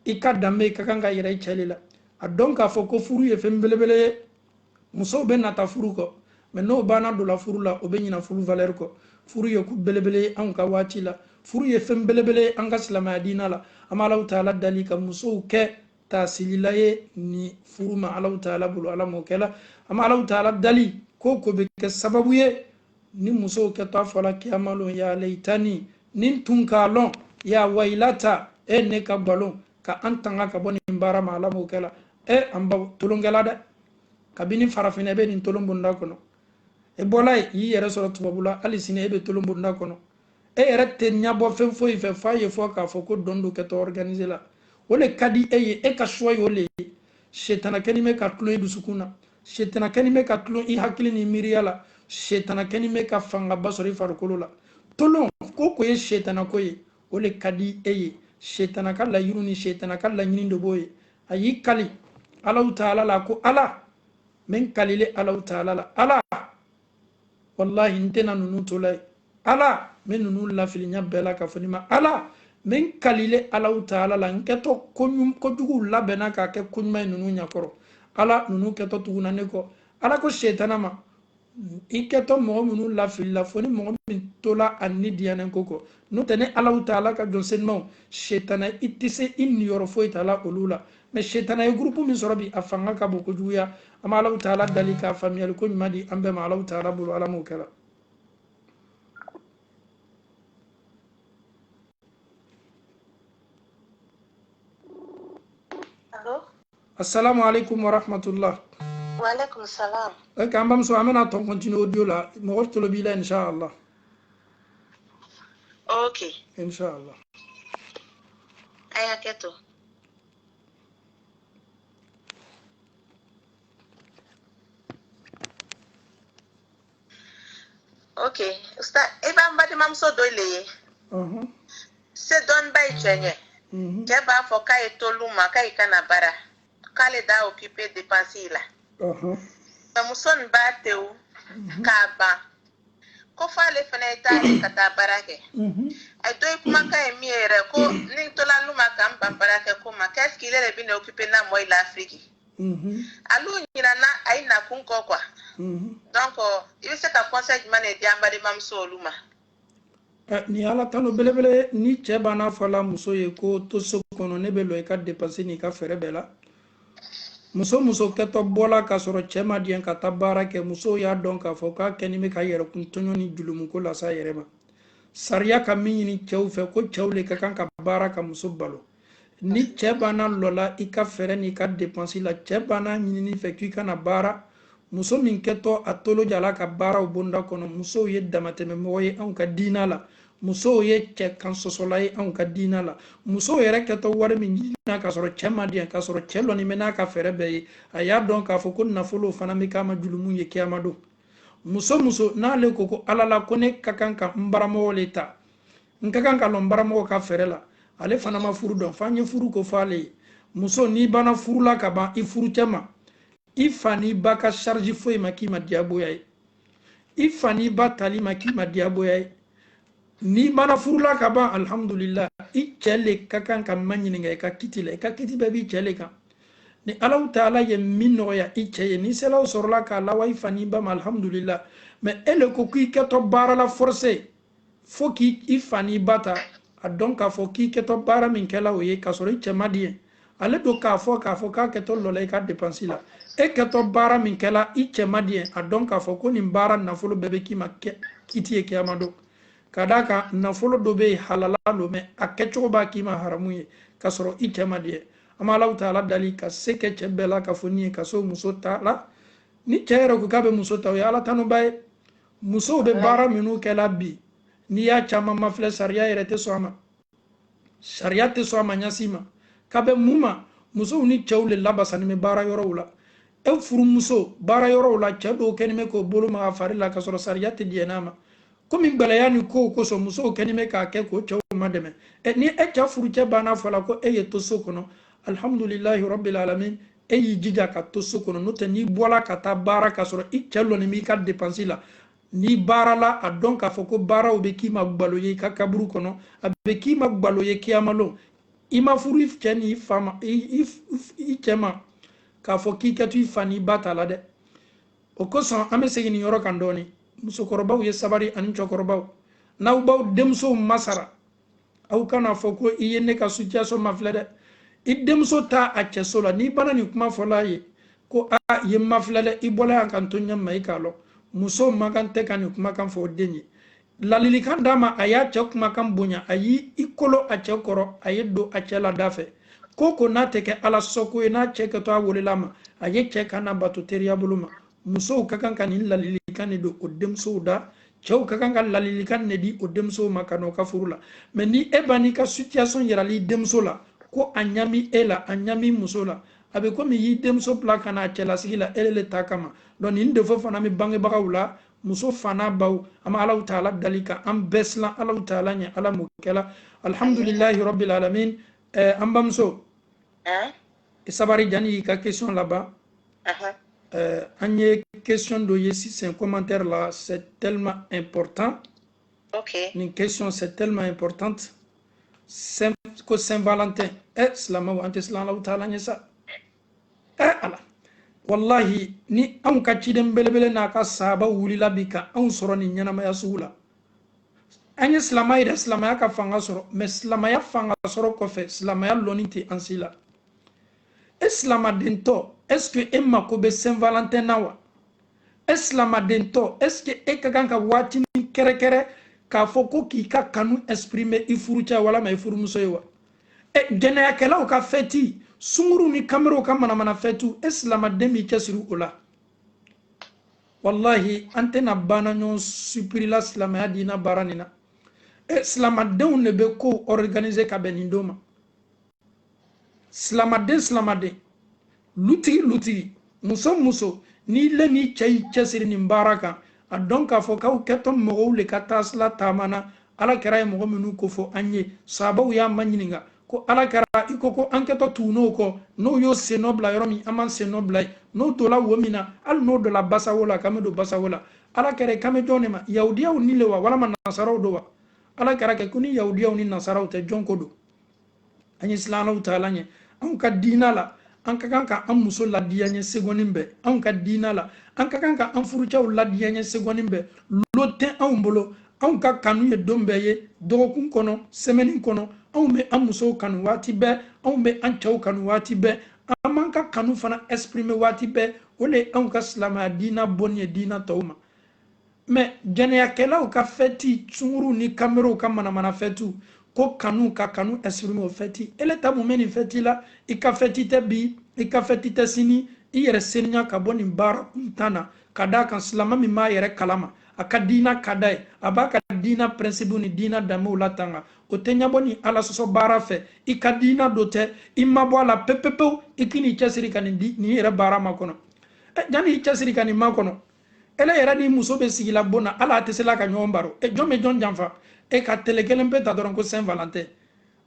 i ka danbe i ka kan k'a yɛrɛ i cɛ le la a dɔn k'a fɔ ko furu ye fɛn belebele ye musow bɛ nata furu kɔ mɛ n'o banna donna furu la o bɛ ɲina furu valeur kɔ furu ye ku belebele ye anw ka waati la furu ye fɛn belebele ye an ka silamɛya diina la an bɛ alahu taala dali ka musow kɛ taasilila ye ni furu ma alahu taala bolo ala m'o kɛ la an bɛ alahu taala dali ko ko bɛ kɛ sababu ye ni musow kɛtɔ a fɔla kiyama lon ya leitani nin tun k'a lɔn ya waylata ne ka balon ka an tanga ka bɔ nin baara ma ala m'o kɛ la an ba tolonkɛla dɛ kabini farafinna i bɛ nin tolon bonda kɔnɔ e bɔla ye y'i yɛrɛ sɔrɔ tubabula hali sini e bɛ tolon bonda kɔnɔ e yɛrɛ tɛ ɲabɔ fɛn foyi fɛ f'a ye fɔ k'a fɔ ko dɔn do kɛtɔ organiser la o le ka di e ye e ka choix ye o le ye setana kɛni bɛ ka tulon i dusukun na setana kɛni bɛ ka tulon i hakili ni miiriya la setana kɛni bɛ ka fangaba sɔrɔ i farikolo la tolon ko ko ye setana ko ye o le ka di e ye setana ka layiru ni setana ka laɲini de b'o ye a y'i kali alahu taala la ko ala min kalile alahu taala la ala wallahi n tɛna nunu to la ye ala min nunu lafiliya bɛɛ la ka fɔ ni ma ala min kalile alahu taala la n kɛtɔ kojugu labɛnna k'a kɛ koɲuman ye nunu ɲakɔrɔ ala nunu kɛtɔ tuguna ne kɔ ala ko setana ma i kɛtɔ mɔgɔ minnu lafilila fo ni mɔgɔ min tola a ni diyanen ko kɔ n'o tɛ ni alahu taala ka jɔn senimaw setana i tɛ se i niyɔrɔ foyi t'a la olu la mɛ setana ye groupe min sɔrɔ bi a fanga ka bon kojuguya an bɛ alahu taala dali k'a faamuyali ko ɲuman di an bɛɛ ma alahu taala bolo ala m'o kɛla assalamu alaikum wa rahmatullah
wa alaikum salam
ok an bamuso an bɛna tɔn continue audio la mɔgɔ tolo b'i la inshallah
ok
inshallah
aya keto Ok. Ustaz, Iban Badi Mamso Doyle. Se don bay chenye. Keba fo ka etoluma ka ikana bara. Kale da occupé dépenser là. Muson ba teu kaba. Ko fale feneta kata barake. Ay doy kuma ka emiere ko ning tola luma kam barake ko ma qu'est-ce qu'il est bien occupé na moi l'Afrique. Alu nyina na ay na kunko kwa. Donc il se ka conseil mané di ambade mamso luma.
Ni ala tano belebele ni cɛ bana fɔla muso ye ko to so kɔnɔ ne bɛ lɔ i ka dépenser ni ka fɛrɛ bɛɛ la muso kɛtɔ bɔla ka sɔrɔ cɛ ma diɲɛ ka taa baara kɛ muso y'a dɔn k'a fɔ k'a kɛni bɛ ka yɛrɛkun tɔɲɔ ni julumuko lasa yɛrɛ ma sariya ka min ɲini cɛw fɛ ko cɛw le ka kan ka baara ka muso balo ni cɛ bana lɔla i ka fɛrɛ ni ka dépenser la cɛ bana ɲinini fɛ k'i kana baara muso min kɛtɔ a tolo jala ka baaraw bonda kɔnɔ musow ye damatɛmɛmɔgɔ ye anw ka diina la musow ye cɛ kan sɔsɔla ye anw ka diina la musow yɛrɛ kɛtɔ wari min ɲinina ka sɔrɔ cɛ ma diɲɛ ka sɔrɔ cɛ lɔni bɛ n'a ka fɛrɛ bɛɛ ye a y'a dɔn k'a fɔ ko nafolo fana bɛ k'a ma julumu ye kiyama don muso n'ale ko ala la ko ne ka kan ka n baramɔgɔ le ta n ka kan ka lɔn baramɔgɔ ka fɛrɛ la ale fana ma furu dɔn f'an ye furu ko fɔ ale ye muso n'i banna furu la ka ban i furu cɛ ma i fa n'i ba ka charge foyi ma k'i ma diyagoya ye i fa n'i ba tali ma k'i ma diyagoya ye n'i banna furula ka ban alhamdulillah i cɛ le ka kan ka ma ɲininka i ka kiti la i ka kiti bɛɛ b'i cɛ le kan ni Alahu Taala ye min nɔgɔya i cɛ ye ni selaw sɔrɔla k'a lawa i fa n'i ba ma alhamdulillah mais ele ko k'i kɛtɔ baara la forcé fo k'i fa n'i ba ta a dɔn k'a fɔ k'i kɛtɔ baara min kɛla o ye k'a sɔrɔ i cɛ ma diɲɛ ale do k'a fɔ k'a kɛtɔ lɔla i ka dépense la e kɛtɔ baara min kɛla i cɛ ma diɲɛ a dɔn k'a fɔ ko nin baara nafolo bɛɛ bɛ k'i ma kiti ye kiyama don ka d'a kan nafolo dɔ bɛ yen halala lo mais a kɛcogo b'a k'i ma haramu ye k'a sɔrɔ i cɛ ma diɲɛ an bɛ Alahu Taala dali ka se kɛ cɛ bɛɛ la ka fɔ nin ye ka so muso ta la ni cɛ yɛrɛ ko k'a bɛ muso ta o ye ala tanuba ye musow bɛ baara minnu kɛla bi n'i y'a caman mafilɛ sariya yɛrɛ tɛ sɔn a ma sariya tɛ sɔn a ma ɲasi ma k'a bɛ mun ma musow ni cɛw le labasani bɛ baara yɔrɔw la e furumuso baara yɔrɔw la cɛ dɔw kɛni bɛ k'o bolo maga fari la ka sɔrɔ sariya tɛ diɲɛ n'a ma komi gbɛlɛya ni kow kosɔn musow kɛni bɛ k'a kɛ k'o cɛw ma dɛmɛ ni e cɛ furucɛ banna fɔ la ko e ye to so kɔnɔ alhamdulillahi rabbil alamin e y'i jija ka to so kɔnɔ n'o tɛ n'i bɔla ka taa baara ka sɔrɔ i cɛ lɔni b'i ka dépense la n'i baara la a dɔn k'a fɔ ko baaraw bɛ k'i ma gbalo ye i ka kaburu kɔnɔ a bɛ k'i ma gbalo ye kiyama don i ma furu i cɛ ni i fa ma i cɛ ma k'a fɔ k'i kɛ to i fa n'i ba ta la dɛ o kosɔn an bɛ segin nin yɔrɔ kan dɔɔni musokɔrɔbaw ye sabari ani cɛkɔrɔbaw n'aw b'aw denmusow masara aw kana fɔ ko i ye ne ka situation mafilɛ dɛ i denmuso ta a cɛso la n'i bana nin kuma fɔla ye ko a ye mafilɛ dɛ i bɔla yan kan to ɲɛ ma i k'a lɔ muso man kan tɛ ka nin kumakan fɔ o den ye ladilikan d'a ma a y'a cɛ kumakan bonya a y'i kolo a cɛ kɔrɔ a ye don a cɛ la da fɛ ko n'a tɛ kɛ ala sɔko ye n'a cɛ kɛtɔ a welela ma a ye cɛ kana bato teriya bolo ma musow ka kan ka nin ladilikan de don o denmusow da cɛw ka kan ka ladilikan de di o denmusow ma ka n'o ka furu la mais ni e ba n'i ka situation yirali denmuso la ko a ɲami e la a ɲami muso la a bɛ komi y'i denmuso bila ka n'a cɛlasigi la ele le ta kama donc nin defo fana bɛ bangebagaw la muso fana baw an bɛ Alahu Taala dali ka an bɛɛ silan Alahu Taala ɲɛ ala m'o kɛla alhamdulillahi rabbil alamin an bamuso sabari jani y'i ka question laban an ye question dɔ ye sisan commentaire la c'est tellement important nin question c'est tellement importante ko Saint-Valentin silamaw an tɛ silan Alahu Taala ɲɛ sa ala wallahi ni anw ka ciden belebele n'a ka sahaba wulila bi ka anw sɔrɔ nin ɲɛnamaya sugu la an ye silamaya ye dɛ silamaya ka fanga sɔrɔ mais silamaya fanga sɔrɔ kɔfɛ silamaya lɔnni tɛ an si la e silamadentɔ est ce que e mako bɛ Saint-Valentin na wa e silamadentɔ est ce que e ka kan ka waatini kɛrɛkɛrɛ k'a fɔ ko k'i ka kanu exprimer i furucɛ walama i furumuso ye wa jɛnɛyakɛlaw ka fɛti sunguru ni kamero ka manamana fɛtu e silamaden b'i cɛsiri o la wallahi an tɛna banna ɲɔgɔn supiri la silamaya diina baara nin na silamadenw de bɛ ko organiser ka bɛn nin don ma silamaden lutigi muso n'i le n'i cɛ y'i cɛsiri nin baara kan donc a fɔ k'aw kɛtɔ mɔgɔw le ka taasila taamana ala kɛra ye mɔgɔ minnu ko fɔ an ye sababu y'a ma ɲininka ko ala kɛra i ko an kɛtɔ tugun'o kɔ n'o y'o sen nɔ bila yɔrɔ min an b'an sen nɔ bila yen n'o tola wo min na hali n'o dɔla basawo la k'an bɛ don basawo la ala kɛra k'an bɛ jɔn de ma yahudiyaw ni le wa walama nasaraw do wa ala kɛra kɛ ko ni yahudiyaw ni nasaraw tɛ jɔn ko do an ye silamɛw taala ɲɛ anw ka diina la an ka kan ka an muso ladiya ɲɛ segɔni bɛɛ anw ka diina la an ka kan ka an furucɛw ladiya ɲɛ segɔni bɛɛ lo tɛ anw bolo anw ka kanu ye don bɛɛ ye dɔgɔkun kɔnɔ semaine kɔnɔ anw bɛ an musow kanu waati bɛɛ anw bɛ an cɛw kanu waati bɛɛ an b'an ka kanu fana exprimer waati bɛɛ o le anw ka silamɛya diina bɔnni ye diina tɔw ma mais jɛnɛyakɛlaw ka fɛti sunguruw ni kamerow ka manamana fɛtiw ko kanu ka kanu exprimer o fɛti ele ta mun bɛ nin fɛti la i ka fɛti tɛ bi i ka fɛti tɛ sini i yɛrɛ seniya ka bɔ nin baara kuntan na ka d'a kan silamɛ min b'a yɛrɛ kalama a ka diina ka d'a ye a b'a ka diina principe ni diina danbew latanga o tɛ ɲɛbɔ ni ala sɔsɔ baara fɛ i ka diina do tɛ i ma bɔ a la pepepewu i k'i n'i cɛsiri ka nin yɛrɛ baara ma kɔnɔ janni i cɛsiri ka nin ma kɔnɔ ele yɛrɛ ni muso bɛ sigila bon na ala tɛ se la ka ɲɔgɔn baro jɔn bɛ jɔn janfa ka tele kelen bɛ ta dɔrɔn ko Saint Valentin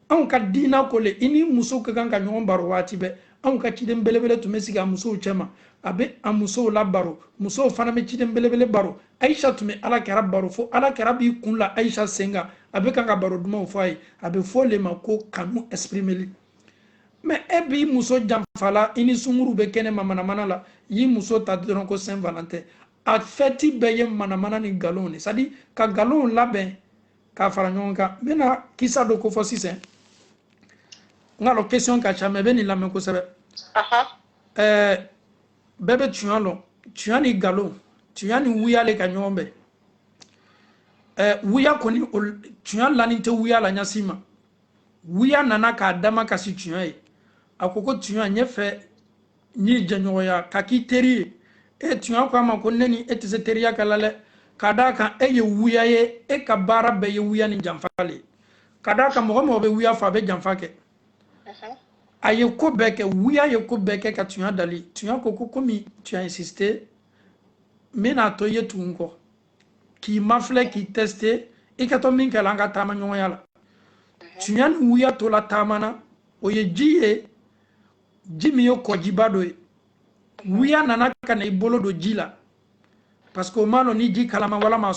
anw ka diina ko le i ni muso ka kan ka ɲɔgɔn baro waati bɛɛ anw ka ciden belebele tun bɛ sigi a musow cɛma a bɛ a musow la baro musow fana bɛ ciden belebele baro Aisha tun bɛ ala kɛra baro fo ala kɛra b'i kun la Aisha sen kan a bɛ kan ka baro dumanw fɔ a ye a bɛ fɔ le ma ko kanu exprimeli mais e b'i muso janfa la i ni sunguru bɛ kɛnɛ ma manamana la i y'i muso ta dɔrɔn ko Saint Valentin a fɛti bɛɛ ye manamana ni nkalonw de c'est à dire ka nkalonw labɛn k'a fara ɲɔgɔn kan n bɛna kisa dɔ kofɔ sisan n k'a dɔn question ka ca mais bɛ nin lamɛn kosɛbɛ bɛɛ bɛ tuɲa lɔn tuɲa ni nkalon tuɲa ni wuya le ka ɲɔgɔn bɛn wuya kɔni tuɲa lani tɛ wuya la ɲasi ma wuya nana k'a dama kasi tuɲa ye a ko tuɲa ɲɛ fɛ n y'i jɛɲɔgɔnya ka k'i teri ye tuɲa ko a ma ko ne ni e tɛ se teriya kɛ la dɛ ka d'a kan e ye wuya ye e ka baara bɛɛ ye wuya ni janfa le ka d'a kan mɔgɔ mɔgɔ bɛ wuya fɔ a bɛ janfa kɛ a ye ko bɛɛ kɛ wuya ye ko bɛɛ kɛ ka tuɲa dali tuɲa ko komi tu as insisté n bɛna to i ye tugun kɔ k'i mafilɛ k'i tester i ka to min kɛ la an ka taama ɲɔgɔnya la tuɲa ni wuya tola taama na o ye ji ye ji min ye kɔjiba dɔ ye wuya nana ka na i bolo don ji la parce que o ma dɔn ni ji kalama walama